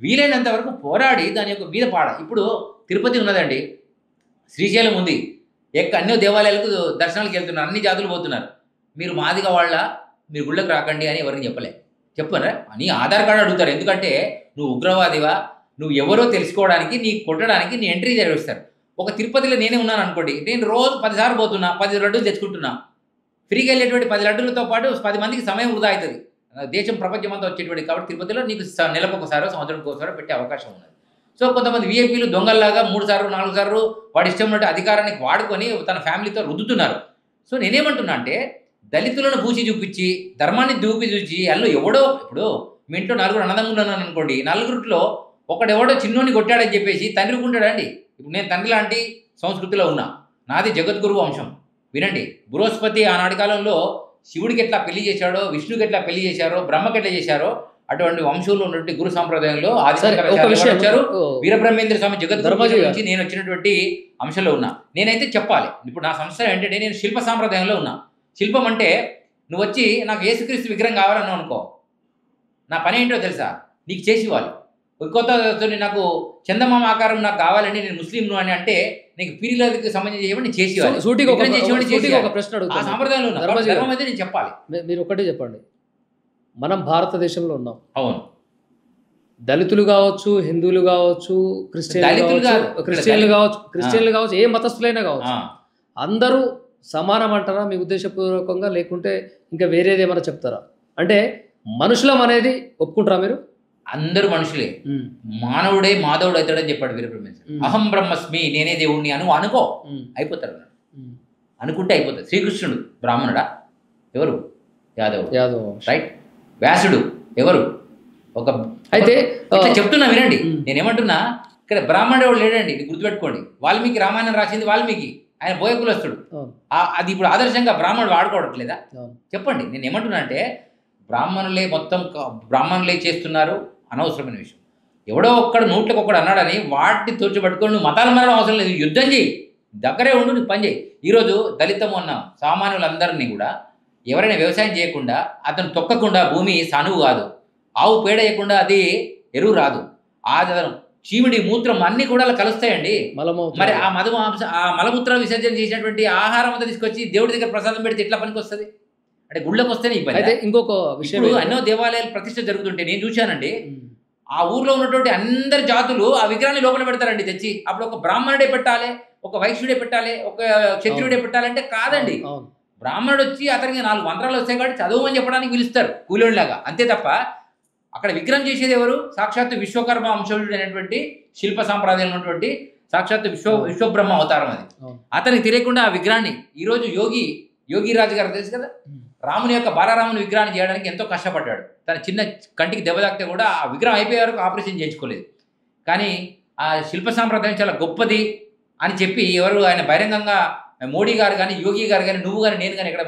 వీలైనంత వరకు పోరాడి దాని యొక్క మీద పాడ. ఇప్పుడు తిరుపతి ఉన్నదండి, శ్రీశైలం ఉంది, అన్ని దేవాలయాలకు దర్శనాలకు వెళ్తున్నారు, అన్ని జాతులు పోతున్నారు. మీరు మాదిగా వాళ్ళ మీరు గుళ్ళకి రాకండి అని ఎవరిని చెప్పరా అని ఆధార్ కార్డు అడుగుతారు. ఎందుకంటే నువ్వు ఉగ్రవాదివా, నువ్వు ఎవరో తెలుసుకోవడానికి, నీ కొట్టడానికి నీ ఎంట్రీ జరిపిస్తారు. ఒక తిరుపతిలో నేనే ఉన్నాను అనుకోండి, నేను రోజు 10 సార్లు పోతున్నా, 10 లడ్డూలు తెచ్చుకుంటున్నా. ఫ్రీగా వెళ్ళేటువంటి 10 లడ్డూలతో పాటు 10 మందికి సమయం వృధా అవుతుంది. దేశం ప్రపంచం అంతా వచ్చేటువంటి కాబట్టి తిరుపతిలో నీకు నెలకు ఒకసారో సంవత్సరానికి ఒకసారో పెట్టే అవకాశం ఉన్నది. సో కొంతమంది వీఐపీలు దొంగల్లాగా 3 సార్లు 4 సార్లు వాడి ఇష్టం ఉన్నట్టు అధికారానికి వాడుకొని తన ఫ్యామిలీతో రుద్దుతున్నారు. సో నేనేమంటున్నా అంటే దళితులను పూచి చూపించి ధర్మాన్ని దూపి చూసి అల్లు ఎవడో, ఇప్పుడు మీ ఇంట్లో 4 అన్నదమ్ములు ఉన్నాను అనుకోండి, 4 ఒకడెవడో చిన్నోని కొట్టాడని చెప్పేసి తండ్రి కుంటాడండి. ఇప్పుడు నేను తండ్రి లాంటి సంస్కృతిలో ఉన్నా, నాది జగద్గురు వంశం. వినండి, బృహస్పతి ఆనాటి కాలంలో శివుడికి ఎట్లా పెళ్లి చేశాడో, విష్ణుకి ఎట్లా పెళ్లి చేశారో, బ్రహ్మకి ఎట్లా చేశారో అటువంటి వంశంలో ఉన్నటువంటి గురు సాంప్రదాయంలో వచ్చారు. వీరబ్రహ్మేంద్ర స్వామి జగద్గురు నుంచి నేను వచ్చినటువంటి అంశంలో ఉన్నా. నేనైతే చెప్పాలి, ఇప్పుడు నా సంస్థ ఏంటంటే నేను శిల్ప సాంప్రదాయంలో ఉన్నా. శిల్పం అంటే నువ్వు వచ్చి నాకు యేసుక్రీస్తు విగ్రహం కావాలన్నావు అనుకో, నా పని ఏంటో తెలుసా, నీకు చేసి ఇవ్వాలి. కొత్త నాకు చందమామ ఆకారం నాకు కావాలని నేను ముస్లింను అని అంటే నీకు పీరీలకు సంబంధించి చేయమని చేసి ఇవ్వాలి. ఆ సాంప్రదాయంలో ధర్మం అయితే నేను చెప్పాలి. మీరు ఒకటే చెప్పండి, మనం భారతదేశంలో ఉన్నాం. అవును, దళితులు కావచ్చు, హిందువులు కావచ్చు, క్రిస్టియన్లు కావచ్చు, ఏ మతస్థులైనా కావచ్చు, అందరూ సమానం అంటారా మీ ఉద్దేశపూర్వకంగా? లేకుంటే ఇంకా వేరేది ఏమైనా చెప్తారా? అంటే మనుషులం అనేది ఒప్పుకుంటారా మీరు? అందరూ మనుషులే, మానవుడే మాధవుడు అవుతాడని చెప్పాడు వీరబ్రహ్మేంద్ర. అహం బ్రహ్మస్మి, నేనే దేవుణ్ణి అనుకో, అయిపోతారు అన్నాడు. అనుకుంటే అయిపోతుంది. శ్రీకృష్ణుడు బ్రాహ్మణుడా? ఎవరు? యాదవ్. రైట్. వ్యాసుడు ఎవరు? ఒక అయితే చెప్తున్నా వినండి, నేనేమంటున్నా, ఇక్కడ బ్రాహ్మణుడు ఎవరు లేడండి, గుర్తుపెట్టుకోండి. వాల్మీకి రామాయణం రాసింది వాల్మీకి, ఆయన బోయ కులస్తుడు. అది ఇప్పుడు ఆదర్శంగా బ్రాహ్మణుడు వాడుకోవట్లేదా? చెప్పండి. నేను ఏమంటున్నా అంటే బ్రాహ్మణులే చేస్తున్నారు, అనవసరమైన విషయం. ఎవడో ఒక్కడు నోట్లకు ఒక్కడు అన్నాడని వాటిని తోచిపట్టుకొని నువ్వు మతాలు మారడం అవసరం లేదు, యుద్ధం చేయి, దగ్గరే ఉండు, నీకు పని చేయి. ఈరోజు దళితము అన్న సామాన్యులందరినీ కూడా ఎవరైనా వ్యవసాయం చేయకుండా అతను తొక్కకుండా భూమి సానువు కాదు. ఆవు పేడ వేయకుండా అది ఎరువు రాదు. అతను చీమిడి మూత్రం అన్ని కూడా అలా కలుస్తాయండి. మరి ఆ మలమూత్ర విసర్జన చేసినటువంటి ఆహారం అంతా తీసుకొచ్చి దేవుడి దగ్గర ప్రసాదం పెడితే ఎట్లా పనికి వస్తుంది? అంటే గుళ్ళకి వస్తేనే ఇబ్బంది. అయితే ఇంకొక విషయం, ఎన్నో దేవాలయాలు ప్రతిష్ట జరుగుతుంటే నేను చూశానండి. ఆ ఊర్లో ఉన్నటువంటి అందరి జాతులు ఆ విగ్రహాన్ని లోపల పెడతారండి తెచ్చి. అప్పుడు ఒక బ్రాహ్మణుడే పెట్టాలి, ఒక వైశ్యుడే పెట్టాలి, ఒక క్షత్రియుడే పెట్టాలంటే కాదండి. బ్రాహ్మణుడు వచ్చి అతనికి 4 మంత్రాలు వస్తాయి కాబట్టి చదవమని చెప్పడానికి పిలుస్తారు కూలోళ్ళలాగా. అంతే తప్ప అక్కడ విగ్రహం చేసేది ఎవరు? సాక్షాత్తు విశ్వకర్మ అంశుడు అనేటువంటి శిల్ప సాంప్రదాయం ఉన్నటువంటి సాక్షాత్తు విశ్వబ్రహ్మ అవతారం అది. అతనికి తెలియకుండా ఆ విగ్రహాన్ని ఈరోజు యోగిరాజు గారు తెలుసు కదా, రాముని యొక్క బాలరాముని విగ్రహాన్ని చేయడానికి ఎంతో కష్టపడ్డాడు. తన చిన్న కంటికి దెబ్బ తాకితే కూడా ఆ విగ్రహం అయిపోయే వరకు ఆపరేషన్ చేయించుకోలేదు. కానీ ఆ శిల్ప సాంప్రదాయం చాలా గొప్పది అని చెప్పి ఎవరు ఆయన బహిరంగంగా మోడీ గారు కానీ, యోగి గారు కానీ, నువ్వు కానీ, నేను కానీ ఎక్కడ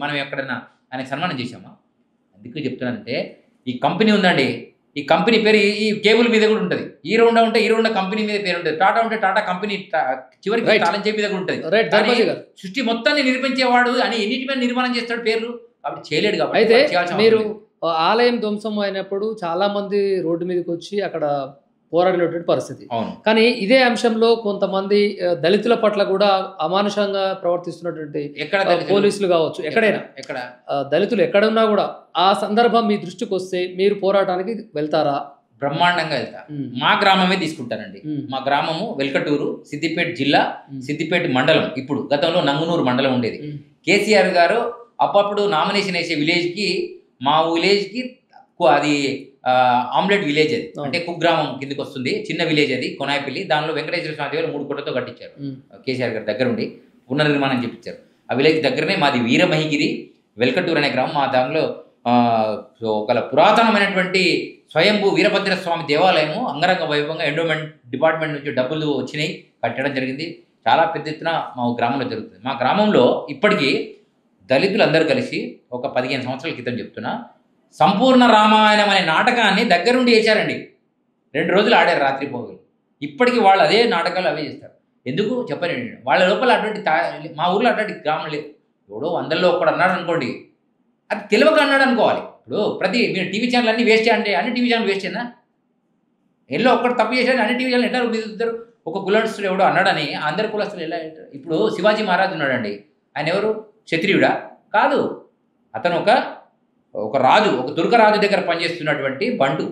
మనం ఎక్కడైనా ఆయనకు సన్మానం చేశామా? అందుకు చెప్తున్నానంటే ఈ కంపెనీ ఉందండి, ఈ కంపెనీ పేరు ఈ కేబుల్ మీద కూడా ఉంటుంది. హీరో ఉంటే హీరో కంపెనీ మీద పేరు ఉంటుంది. టాటా ఉంటే టాటా కంపెనీ చివరికి తాళం చెప్పి మీద కూడా ఉంటుంది. సృష్టి మొత్తాన్ని నిర్మించేవాడు అని ఎన్నిటి మీద నిర్మాణం చేస్తాడు పేర్లు, కాబట్టి చేయలేడు. కాబట్టి అయితే మీరు ఆలయం ధ్వంసం అయినప్పుడు చాలా మంది రోడ్డు మీదకి వచ్చి అక్కడ పోరాడినటువంటి పరిస్థితి. కానీ ఇదే అంశంలో కొంతమంది దళితుల పట్ల కూడా అమానుషంగా ప్రవర్తిస్తున్నటువంటి పోలీసులు కావచ్చు, ఎక్కడైనా దళితులు ఎక్కడ ఉన్నా కూడా ఆ సందర్భం మీ దృష్టికి వస్తే మీరు పోరాటానికి వెళ్తారా? బ్రహ్మాండంగా వెళ్తా. మా గ్రామమే తీసుకుంటానండి. మా గ్రామము వెల్కటూరు, సిద్దిపేట జిల్లా, సిద్దిపేట మండలం. ఇప్పుడు గతంలో నంగునూరు మండలం ఉండేది. కేసీఆర్ గారు అప్పుడప్పుడు నామినేషన్ వేసే విలేజ్కి, మా విలేజ్కి అది ఆమ్లెట్ విలేజ్, అది అంటే కుగ్రామం కిందకి వస్తుంది. చిన్న విలేజ్ అది, కొనాయిపల్లి. దానిలో వెంకటేశ్వర స్వామి దగ్గర 3 కోట్లతో కట్టించారు. కేసీఆర్ గారి దగ్గర ఉండి పునర్నిర్మాణం చేపించారు. ఆ విలేజ్ దగ్గరనే మాది వీరమహిగిరి వెల్కటూరు అనే గ్రామం. మా దానిలో ఒక పురాతనమైనటువంటి స్వయంభూ వీరభద్ర స్వామి దేవాలయము అంగరంగ వైభవంగా ఎండోమెంట్ డిపార్ట్మెంట్ నుంచి డబ్బులు వచ్చినాయి, కట్టడం జరిగింది. చాలా పెద్ద ఎత్తున మా గ్రామంలో జరుగుతుంది. మా గ్రామంలో ఇప్పటికీ దళితులు అందరూ కలిసి ఒక 15 సంవత్సరాల క్రితం చెప్తున్నా సంపూర్ణ రామాయణం అనే నాటకాన్ని దగ్గరుండి వేశారండి. 2 రోజులు ఆడారు రాత్రి పోగులు. ఇప్పటికీ వాళ్ళు అదే నాటకాలు అవే చేస్తారు. ఎందుకు చెప్పండి? వాళ్ళ లోపల అటువంటి మా ఊర్లో అటువంటి గ్రామం లేదు. ఎవడో 100లో ఒక్కడు అన్నాడు అనుకోండి, అది తెలియక అన్నాడు అనుకోవాలి. ఇప్పుడు మీరు టీవీ ఛానల్ అన్నీ వేస్ట్ అంటే అన్ని టీవీ ఛానల్ వేస్ట్ అయినా ఎల్లో ఒక్కడు తప్పు చేశాడు అన్ని టీవీ ఛానల్ ఎట్లా రూపిస్తారు? ఒక కులస్తుడు ఎవడో అన్నాడని అందరు కులస్తులు ఎలా అంటారు? ఇప్పుడు శివాజీ మహారాజు ఉన్నాడండి, ఆయన ఎవరు? క్షత్రియుడా? కాదు. అతను ఒక రాజు, ఒక దుర్గరాజు దగ్గర పనిచేస్తున్నటువంటి బంటు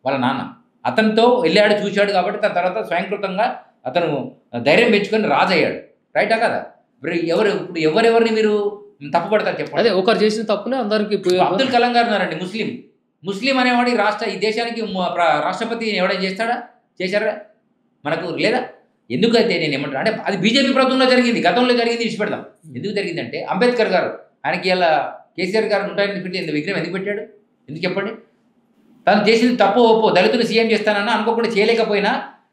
వాళ్ళ నాన్న. అతనితో వెళ్ళాడు, చూశాడు కాబట్టి తన తర్వాత స్వయంకృతంగా అతను ధైర్యం పెంచుకొని రాజు అయ్యాడు. రైటా కదా? ఇప్పుడు ఎవరెవరిని మీరు తప్పుపడతారు చెప్పండి? అదే ఒకరు చేసిన తప్పునే అందరికి. అబ్దుల్ కలాం గారు ఉన్నారండి, ముస్లిం అనేవాడి ఈ దేశానికి రాష్ట్రపతి ఎవడైనా చేశారా? మనకు లేదా? ఎందుకైతే నేను ఏమంటాను అంటే అది బీజేపీ ప్రభుత్వంలో జరిగింది, గతంలో జరిగింది, విడిచిపెడదాం. ఎందుకు జరిగిందంటే అంబేద్కర్ గారు ఆయనకి ఇలా కేసీఆర్ గారు 108 ఫీట్ల విగ్రహం ఎందుకు పెట్టాడు? ఎందుకు చెప్పండి? తను చేసింది తప్పు ఒప్పో దళితులు సీఎం చేస్తానన్నా అనుకోకుండా చేయలేకపోయినా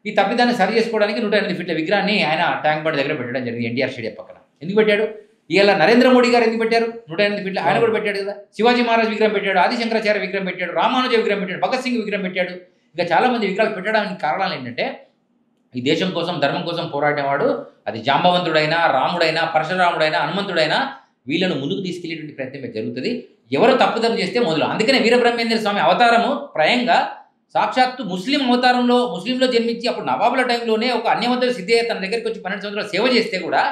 ఈ తప్పిదాన్ని సరి చేసుకోవడానికి 108 ఫీట్ల విగ్రహాన్ని ఆయన ట్యాంక్ బండ్ దగ్గర పెట్టడం జరిగింది, ఎన్టీఆర్ స్టేడియం పక్కన. ఎందుకు పెట్టాడు? ఇలా నరేంద్ర మోడీ గారు ఎందుకు పెట్టారు 108 ఫీట్ల? ఆయన కూడా పెట్టాడు కదా. శివాజీ మహారాజ్ విగ్రహం పెట్టాడు, ఆదిశంకరాచార్య విగ్రహం పెట్టాడు, రామానుజ విగ్రహం పెట్టాడు, భగత్ సింగ్ విగ్రహం పెట్టాడు. ఇంకా చాలామంది విగ్రహాలు పెట్టడానికి కారణాలు ఏంటంటే ఈ దేశం కోసం, ధర్మం కోసం పోరాడినవాడు, అది జాంబవంతుడైనా, రాముడైనా, పరశురాముడైనా, హనుమంతుడైనా వీళ్ళను ముందుకు తీసుకెళ్లేటువంటి ప్రయత్నం జరుగుతుంది. ఎవరు తప్పుదం చేస్తే మొదలు. అందుకనే వీరబ్రహ్మేంద్ర స్వామి అవతారము ప్రయంగా సాక్షాత్తు ముస్లింలో జన్మించి అప్పుడు నవాబుల టైంలోనే ఒక అన్యవంతుల సిద్ధయ్య తన దగ్గరికి వచ్చి 12 సంవత్సరాలు సేవ చేస్తే కూడా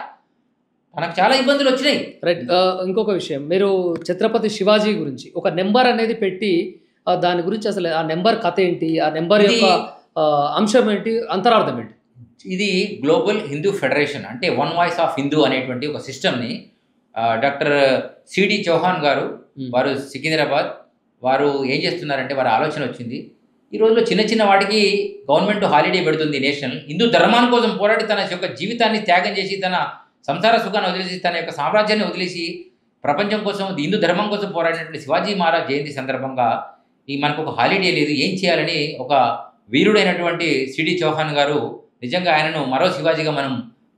మనకు చాలా ఇబ్బందులు వచ్చినాయి. రైట్. ఇంకొక విషయం, మీరు ఛత్రపతి శివాజీ గురించి ఒక నెంబర్ అనేది పెట్టి దాని గురించి అసలు ఆ నెంబర్ కథ ఏంటి, ఆ నెంబర్ యొక్క అంశం ఏంటి, అంతరార్థం ఏంటి? ఇది గ్లోబల్ హిందూ ఫెడరేషన్ అంటే వన్ వాయిస్ ఆఫ్ హిందూ అనేటువంటి ఒక సిస్టమ్ని డాక్టర్ సిడి చౌహాన్ గారు, వారు సికింద్రాబాద్, వారు ఏం చేస్తున్నారంటే వారి ఆలోచన వచ్చింది. ఈ రోజుల్లో చిన్న చిన్న వాటికి గవర్నమెంట్ హాలిడే పెడుతుంది. నేషనల్ హిందూ ధర్మాన్ని కోసం పోరాడి తన యొక్క జీవితాన్ని త్యాగం చేసి, తన సంసార సుఖాన్ని వదిలేసి, తన యొక్క సామ్రాజ్యాన్ని వదిలేసి ప్రపంచం కోసం, హిందూ ధర్మం కోసం పోరాడినటువంటి శివాజీ మహారాజ్ జయంతి సందర్భంగా మనకు ఒక హాలిడే లేదు, ఏం చేయాలని ఒక వీరుడైనటువంటి సిడి చౌహాన్ గారు, నిజంగా ఆయనను మరో శివాజీగా మనం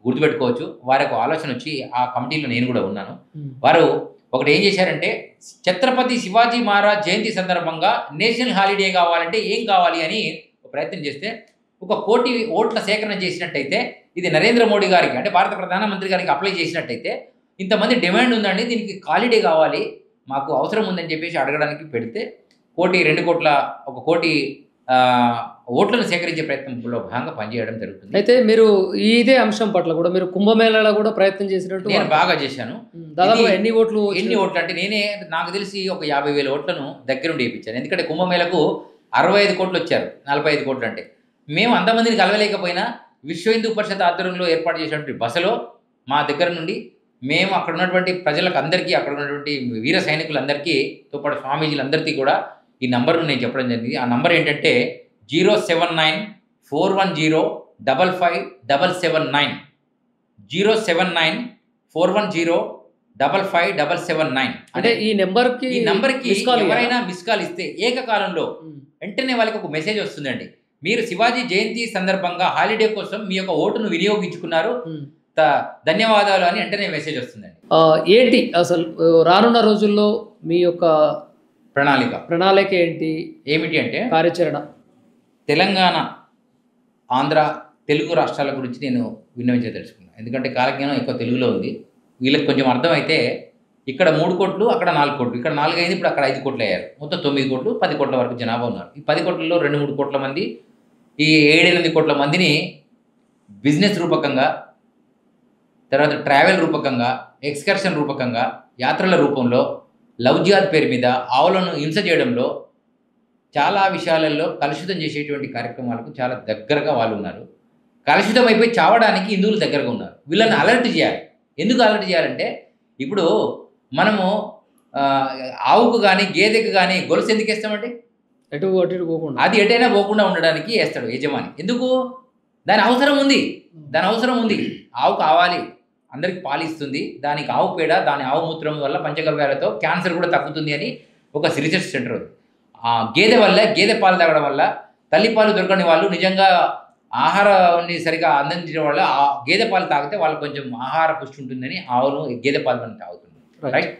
గుర్తుపెట్టుకోవచ్చు. వారికి ఆలోచన వచ్చి ఆ కమిటీలో నేను కూడా ఉన్నాను. వారు ఒకటి ఏం చేశారంటే ఛత్రపతి శివాజీ మహారాజ్ జయంతి సందర్భంగా నేషనల్ హాలిడే కావాలంటే ఏం కావాలి అని ప్రయత్నం చేస్తే 1 కోటి ఓట్ల సేకరణ చేసినట్టయితే, ఇది నరేంద్ర మోడీ గారికి అంటే భారత ప్రధానమంత్రి గారికి అప్లై చేసినట్టయితే ఇంతమంది డిమాండ్ ఉందండి, దీనికి క్వాలిటీ కావాలి, మాకు అవసరం ఉందని చెప్పేసి అడగడానికి పెడితే 1,2 కోట్ల 1 కోటి ఓట్లను సేకరించే ప్రయత్నంలో భాగంగా పనిచేయడం జరుగుతుంది. అయితే మీరు ఇదే అంశం పట్ల కూడా మీరు కుంభమేళాలో కూడా ప్రయత్నం చేసినట్టు నేను బాగా చేశాను. దాదాపు ఎన్ని ఓట్లు అంటే నాకు తెలిసి ఒక 50,000 ఓట్లను దగ్గరుండి వేయించాను. ఎందుకంటే కుంభమేళకు 65 కోట్లు వచ్చారు, 45 కోట్లు అంటే. మేము అంతమందిని కలవలేకపోయినా విశ్వ హిందూ పరిషత్ ఆధ్వర్యంలో ఏర్పాటు చేసినటువంటి బస్సులో మా దగ్గర నుండి మేము అక్కడ ఉన్నటువంటి ప్రజలకు అందరికీ, అక్కడ ఉన్నటువంటి వీర సైనికులందరికీ తో పాటు స్వామీజీలందరికీ కూడా ఈ నంబర్ను నేను చెప్పడం జరిగింది. ఆ నంబర్ ఏంటంటే 07941055779 07941055779. అంటే ఈ నెంబర్కి ఎవరైనా మిస్ కాల్ ఇస్తే ఏకకాలంలో వెంటనే వాళ్ళకి ఒక మెసేజ్ వస్తుందండి, మీరు శివాజీ జయంతి సందర్భంగా హాలిడే కోసం మీ యొక్క ఓటును వినియోగించుకున్నారు, ధన్యవాదాలు అని వెంటనే మెసేజ్ వస్తుందండి. ఏంటి అసలు రానున్న రోజుల్లో మీ యొక్క ప్రణాళిక ఏమిటి అంటే కార్యాచరణ? తెలంగాణ, ఆంధ్ర, తెలుగు రాష్ట్రాల గురించి నేను విన్నవించదలుచుకున్నాను. ఎందుకంటే కాలజ్ఞానం ఎక్కువ తెలుగులో ఉంది. వీళ్ళకి కొంచెం అర్థమైతే ఇక్కడ 3 కోట్లు, అక్కడ 4 కోట్లు, ఇక్కడ 4 అయింది, ఇప్పుడు అక్కడ 5 కోట్లు అయ్యారు. మొత్తం 9 కోట్లు, 10 కోట్ల వరకు జనాభా ఉన్నారు. ఈ 10 కోట్లలో 2-3 కోట్ల మంది, ఈ 7-8 కోట్ల మందిని బిజినెస్ రూపకంగా, తర్వాత ట్రావెల్ రూపకంగా, ఎక్స్కర్షన్ రూపకంగా, యాత్రల రూపంలో, లవ్ జిహాద్ పేరు మీద ఆవులను హింస చేయడంలో, చాలా విషయాలలో కలుషితం చేసేటువంటి కార్యక్రమాలకు చాలా దగ్గరగా వాళ్ళు ఉన్నారు. కలుషితం అయిపోయి చావడానికి హిందువులు దగ్గరగా ఉన్నారు. వీళ్ళని అలర్ట్ చేయాలి. ఎందుకు అలర్ట్ చేయాలంటే, ఇప్పుడు మనము ఆవుకు కానీ గేదెకు కానీ గొలుసు ఎందుకు వేస్తామండి? అటు పోకుండా, అది ఎటైనా పోకుండా ఉండడానికి వేస్తాడు యజమాని. ఎందుకు? దాని అవసరం ఉంది. ఆవు కావాలి, అందరికి పాలిస్తుంది, దానికి ఆవు పేడ, దాని ఆవు మూత్రం వల్ల పంచగవ్యాలతో క్యాన్సర్ కూడా తగ్గుతుంది అని ఒక రీసెర్చ్ సెంటర్ ఉంది. గేదె పాలు తాగడం వల్ల, తల్లిపాలు దొరకని వాళ్ళు, నిజంగా ఆహారాన్ని సరిగా అందించడం వల్ల ఆ గేదె పాలు తాగితే వాళ్ళకి కొంచెం ఆహార పుష్టి ఉంటుందని ఆవును గేదె పాలు మనం తాగుతుంది. రైట్?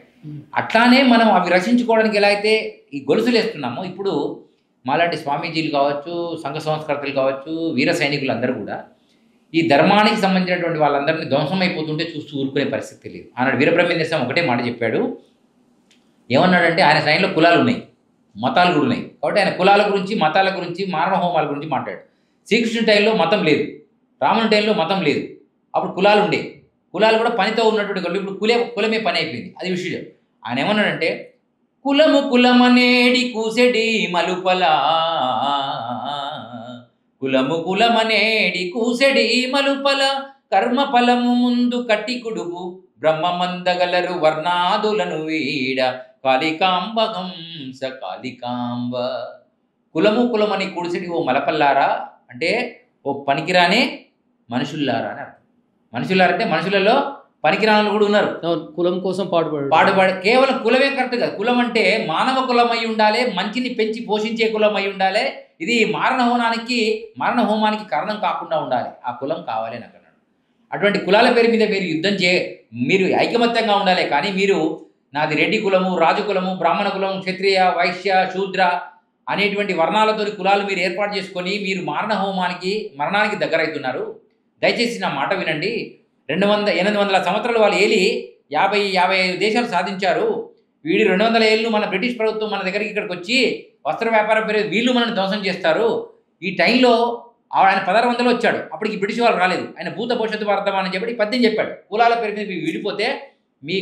అట్లానే మనం అవి రక్షించుకోవడానికి ఎలా అయితే ఈ గొలుసులు వేస్తున్నామో, ఇప్పుడు మాలాంటి స్వామీజీలు కావచ్చు, సంఘ సంస్కర్తలు కావచ్చు, వీర సైనికులు అందరూ కూడా ఈ ధర్మానికి సంబంధించినటువంటి వాళ్ళందరినీ ధ్వంసం అయిపోతుంటే చూస్తూ ఊరుకునే పరిస్థితి లేదు. ఆనాడు వీరబ్రహ్మేంద్ర స్వామి ఒకటే మాట చెప్పాడు. ఏమన్నాడంటే, ఆయన సైన్యంలో కులాలు ఉన్నాయి, మతాలు కూడా ఉన్నాయి. కాబట్టి ఆయన కులాల గురించి, మతాల గురించి, మారణ హోమాల గురించి మాట్లాడు. శ్రీకృష్ణుడి టైంలో మతం లేదు, రాముని టైంలో మతం లేదు, అప్పుడు కులాలు ఉండే. కులాలు కూడా పనితో ఉన్నటువంటి వాళ్ళు, ఇప్పుడు కులమే పని అయిపోయింది. అది విషయం. ఆయన ఏమన్నాడంటే, కులమనేడి కూసెడి మలుపల, కులమనేడి కూసెడి మలుపల, కర్మ ఫలము ముందు కట్టి కుడుపు, బ్రహ్మమందగలరు వర్ణాదులను వీడ, కాళికాంబ హంస కాళికాంబ. కులమని కూడిసిడి ఓ మలపల్లారా అంటే ఓ పనికిరానే మనుషుల్లారా అని అర్థం. మనుషులారంటే మనుషులలో పనికిరాని కూడా ఉన్నారు. కులం కోసం పాటుపడ కేవలం కులమే కరెక్ట్ కాదు. కులం అంటే మానవ కులం అయి ఉండాలి, మంచిని పెంచి పోషించే కులం అయి ఉండాలి. ఇది మారణ హోమానికి కారణం కాకుండా ఉండాలి. ఆ కులం కావాలి అని అన్నాడు. అటువంటి కులాల పేరు మీద మీరు యుద్ధం మీరు ఐకమత్యంగా ఉండాలి. కానీ మీరు నాది రెడ్డి కులము, రాజు కులము, బ్రాహ్మణ కులం, క్షత్రియ, వైశ్య, శూద్ర అనేటువంటి వర్ణాలతో కులాలు మీరు ఏర్పాటు చేసుకొని మీరు మరణానికి దగ్గరవుతున్నారు. దయచేసి నా మాట వినండి. 800 సంవత్సరాలు వాళ్ళు ఏలి 50 దేశాలు సాధించారు. వీడి 200 ఏళ్ళు మన బ్రిటిష్ ప్రభుత్వం మన దగ్గరికి ఇక్కడికి వచ్చి వస్త్ర వ్యాపారం పేరు వీళ్ళు మనల్ని ధ్వంసం చేస్తారు. ఈ టైంలో ఆయన 1600 వచ్చాడు, అప్పటికి బ్రిటిష్ వాళ్ళు రాలేదు. ఆయన భూత భవిష్యత్తు వర్ధమానం అని చెప్పి 10 చెప్పాడు. కులాల పేరు మీద విడిపోతే మీ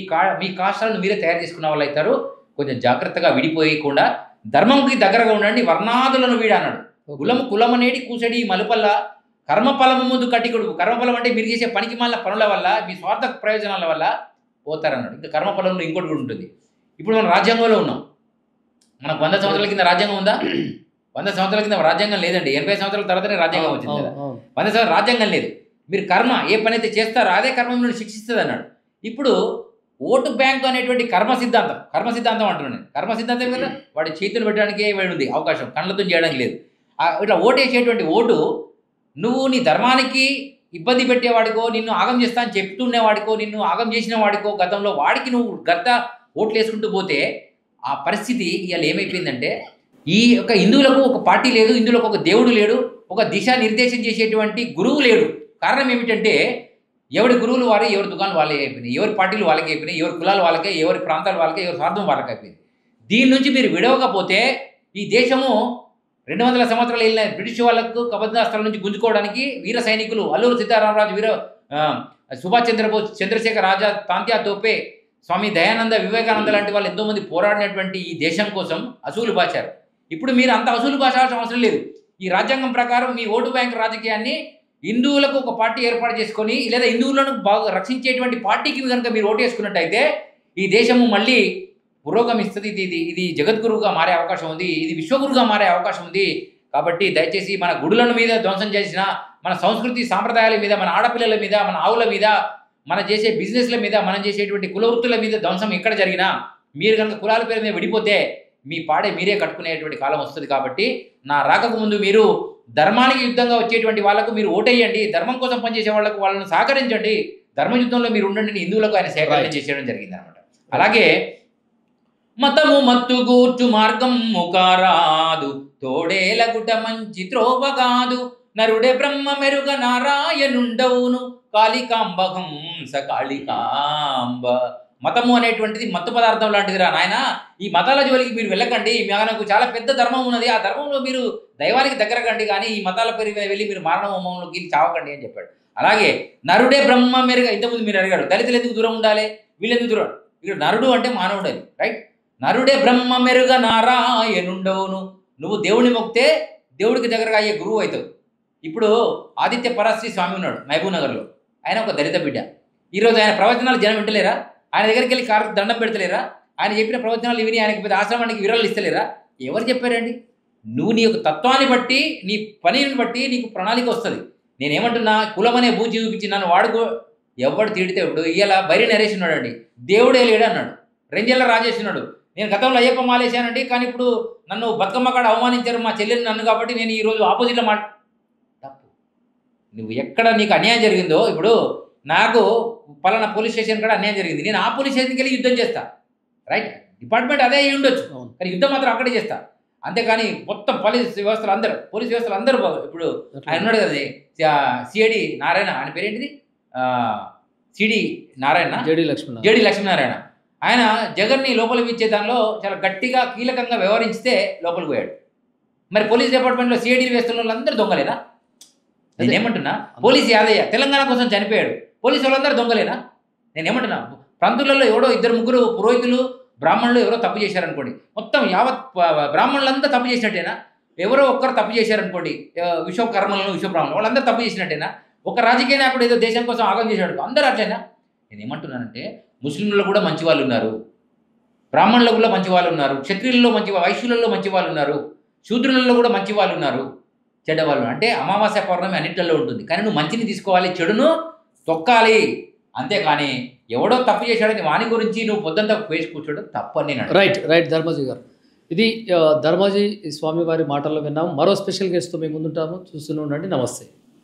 కాష్టాలను మీరే తయారు చేసుకున్న వాళ్ళు అవుతారు. కొంచెం జాగ్రత్తగా విడిపోయకుండా ధర్మంకి దగ్గరగా ఉండండి, వర్ణాదులను వీడు అన్నాడు. కులమనేడి కూసడి మలుపల్ల, కర్మఫలము ముందు కట్టికొడుకు. కర్మఫలం అంటే మీరు చేసే పనికి మాలిన పనుల వల్ల, మీ స్వార్థ ప్రయోజనాల వల్ల పోతారన్నాడు. ఇంకా కర్మఫలంలో ఇంకోటి కూడా ఉంటుంది. ఇప్పుడు మనం రాజ్యాంగంలో ఉన్నాం. మనకు 100 సంవత్సరాల కింద రాజ్యాంగం ఉందా? 100 సంవత్సరాల కింద రాజ్యాంగం లేదండి. 80 సంవత్సరాల తర్వాతనే రాజ్యాంగం వచ్చింది కదా. 100 సంవత్సరాలు రాజ్యాంగం లేదు. మీరు ఏ పని అయితే చేస్తారో అదే కర్మ మిమ్మల్ని శిక్షిస్తుంది అన్నాడు. ఇప్పుడు ఓటు బ్యాంకు అనేటువంటి కర్మ సిద్ధాంతం అంటున్నాను. కర్మ సిద్ధాంతం కదా, వాడి చేతులు పెట్టడానికే ఉంది అవకాశం, కళ్ళతో చేయడానికి లేదు. ఇట్లా ఓటు వేసేటువంటి ఓటు నువ్వు నీ ధర్మానికి ఇబ్బంది పెట్టేవాడికో, నిన్ను ఆగం చేస్తా అని చెప్తుండేవాడికో, నిన్ను ఆగం చేసిన వాడికో, గతంలో వాడికి నువ్వు ఓట్లు వేసుకుంటూ పోతే ఆ పరిస్థితి ఇవాళ ఏమైపోయిందంటే, ఈ యొక్క హిందువులకు ఒక పార్టీ లేదు, హిందువులకు ఒక దేవుడు లేడు, ఒక దిశా నిర్దేశం చేసేటువంటి గురువు లేడు. కారణం ఏమిటంటే ఎవరి గురువులు వారే, ఎవరి దుకాణాలు వాళ్ళే అయిపోయినాయి, ఎవరి పార్టీలు వాళ్ళకే అయిపోయినాయి, ఎవరి కులాలు వాళ్ళకే, ఎవరి ప్రాంతాలు వాళ్ళకే, ఎవరి స్వార్థం వాళ్ళకి అయిపోయింది. దీని నుంచి మీరు విడవకపోతే ఈ దేశము 200 సంవత్సరాలు వెళ్ళిన బ్రిటిష్ వాళ్ళకు కబద్దాస్తాల నుంచి గుంజుకోవడానికి వీర సైనికులు అల్లూరు సీతారామరాజు, సుభాష్ చంద్రబోస్, చంద్రశేఖర్ ఆజాద్, తాంత్యా తోపే, స్వామి దయానంద, వివేకానంద లాంటి వాళ్ళు ఎంతోమంది పోరాడినటువంటి ఈ దేశం కోసం అసూలు బాచారు. ఇప్పుడు మీరు అంత అసూలు బాచాల్సిన అవసరం లేదు. ఈ రాజ్యాంగం ప్రకారం మీ ఓటు బ్యాంక్ రాజకీయాన్ని హిందువులకు ఒక పార్టీ ఏర్పాటు చేసుకొని, లేదా హిందువులను బాగా రక్షించేటువంటి పార్టీకి కనుక మీరు ఓటు వేసుకున్నట్టయితే ఈ దేశము మళ్ళీ పురోగమిస్తుంది. ఇది జగద్గురువుగా మారే అవకాశం ఉంది, ఇది విశ్వగురుగా మారే అవకాశం ఉంది. కాబట్టి దయచేసి మన గుడులను మీద ధ్వంసం చేసిన, మన సంస్కృతి సాంప్రదాయాల మీద, మన ఆడపిల్లల మీద, మన ఆవుల మీద, మనం చేసే బిజినెస్ల మీద, మనం చేసేటువంటి కులవృత్తుల మీద ధ్వంసం ఎక్కడ జరిగినా మీరు కనుక కులాల పేరు మీద విడిపోతే మీ పాడే మీరే కట్టుకునేటువంటి కాలం వస్తుంది. కాబట్టి నా రాకకు ముందు మీరు ధర్మానికి యుద్ధంగా వచ్చేటువంటి వాళ్ళకు మీరు ఓటేయండి, ధర్మం కోసం పనిచేసే వాళ్ళకు వాళ్ళను సహకరించండి, ధర్మయుద్ధంలో మీరు ఉండండి హిందువులకు ఆయన సేకరణ చేసేయడం జరిగింది అనమాట. అలాగే మతము మత్తుగూర్చు మార్గం ముకారాదు, తోడేలగుట మంచి త్రోవగాదు, నరుడే బ్రహ్మ మెరుగ నారాయణుండవును, కాళికాంబహంస కాళికాంబ. మతము అనేటువంటిది మత్తు పదార్థం లాంటిదిరా నాయన, ఈ మతాల జోలికి మీరు వెళ్ళకండి, మనకు చాలా పెద్ద ధర్మం ఉన్నది, ఆ ధర్మంలో మీరు దైవానికి దగ్గరకండి, కానీ ఈ మతాల పేరు మీద వెళ్ళి మీరు మారణ హోమంలోకి చావకండి అని చెప్పాడు. అలాగే నరుడే బ్రహ్మ మెరుగ, ఇంతకుముందు మీరు అడిగాడు దళితులు ఎందుకు దూరం ఉండాలి, వీళ్ళు ఎందుకు దూరం, ఇక్కడ నరుడు అంటే మానవుడు అని, రైట్. నరుడే బ్రహ్మ మెరుగ నారాయణుండవును, నువ్వు దేవుని మొక్కితే దేవుడికి దగ్గరగా అయ్యే గురువు అవుతావు. ఇప్పుడు ఆదిత్య పరాశ్రీ స్వామి ఉన్నాడు మహబూబ్ నగర్లో, ఆయన ఒక దళిత బిడ్డ. ఈరోజు ఆయన ప్రవచనాలు జనం వింటలేరా, ఆయన దగ్గరికి వెళ్ళి కారు దండం పెడతలేరా, ఆయన చెప్పిన ప్రవచనాలు విని ఆయనకి పెద్ద ఆశ్రమానికి విరాళాలు ఇస్తలేరా? ఎవరు చెప్పారండి? నువ్వు నీ యొక్క తత్వాన్ని బట్టి, నీ పనిని బట్టి నీకు ప్రణాళిక వస్తుంది. నేనేమంటున్నా, కులం అనే బూజి చూపించి నన్ను వాడుకో, ఎవడు తిడితే ఇప్పుడు ఇలా బైరి నరేష్ ఉన్నాడండి, దేవుడే లేడు అన్నాడు. రెంజెల్ల రాజేష్ ఉన్నాడు, నేను గతంలో అయ్యప్ప మాలేశానండి, కానీ ఇప్పుడు నన్ను బతుకమ్మ కాడ అవమానించారు మా చెల్లెని నన్ను, కాబట్టి నేను ఈరోజు ఆపోజిట్లో తప్పు. నువ్వు ఎక్కడ నీకు అన్యాయం జరిగిందో, ఇప్పుడు నాకు పలానా పోలీస్ స్టేషన్ కూడా అన్యాయం జరిగింది, నేను ఆ పోలీస్ స్టేషన్కి వెళ్ళి యుద్ధం చేస్తా, రైట్. డిపార్ట్మెంట్ అదే అయ్యి ఉండొచ్చు, కానీ యుద్ధం మాత్రం అక్కడే చేస్తా. అంతేకాని మొత్తం పోలీస్ వ్యవస్థలు అందరూ ఇప్పుడు ఆయన ఉన్నాడు కదా సిఐడి నారాయణ, ఆయన పేరేంటిది, సిడి నారాయణ, జేడి లక్ష్మీనారాయణ, ఆయన జగన్ని లోపలికి ఇచ్చే దానిలో చాలా గట్టిగా కీలకంగా వ్యవహరించితే లోపలికి పోయాడు. మరి పోలీస్ డిపార్ట్మెంట్లో సిఐడీలు వేస్తున్న వాళ్ళందరూ దొంగలేనా? నేనేమంటున్నా, పోలీస్ యాదయ్య తెలంగాణ కోసం చనిపోయాడు, పోలీసు వాళ్ళందరూ దొంగలేనా? నేనేమంటున్నా, ప్రాంతులలో ఎవడో 2-3 పురోహితులు బ్రాహ్మణులు ఎవరో తప్పు చేశారనుకోండి, మొత్తం యావత్ బ్రాహ్మణులంతా తప్పు చేసినట్టేనా? ఎవరో ఒక్కరు తప్పు చేశారనుకోండి, విశ్వకర్మలను విశ్వబ్రాహ్మణులు వాళ్ళందరూ తప్పు చేసినట్టేనా? ఒక రాజకీయ నాయకుడు ఏదో దేశం కోసం ఆగం చేశాడు, అందరూ అట్లయినా? నేనేమంటున్నానంటే, ముస్లింలలో కూడా మంచి వాళ్ళు ఉన్నారు, బ్రాహ్మణులలో కూడా మంచి వాళ్ళు ఉన్నారు, క్షత్రియులలో మంచి, వైశ్యులలో మంచి వాళ్ళు ఉన్నారు, శూద్రులలో కూడా మంచి వాళ్ళు ఉన్నారు, చెడ్డవాళ్ళు. అంటే అమావాస్య పౌర్ణమి అన్నింటిలో ఉంటుంది, కానీ నువ్వు మంచిని తీసుకోవాలి, చెడును తొక్కాలి. అంతేకాని ఎవడో తప్పు చేశాడని వాని గురించి నువ్వు పొద్దుంతా వేసి కూర్చోడం తప్పని. రైట్ ధర్మాజీ గారు, ఇది ధర్మాజీ స్వామి వారి మాటల్లో విన్నాము. మరో స్పెషల్ గెస్ట్తో మేము ముందుంటాము, చూస్తూనే ఉండండి. నమస్తే.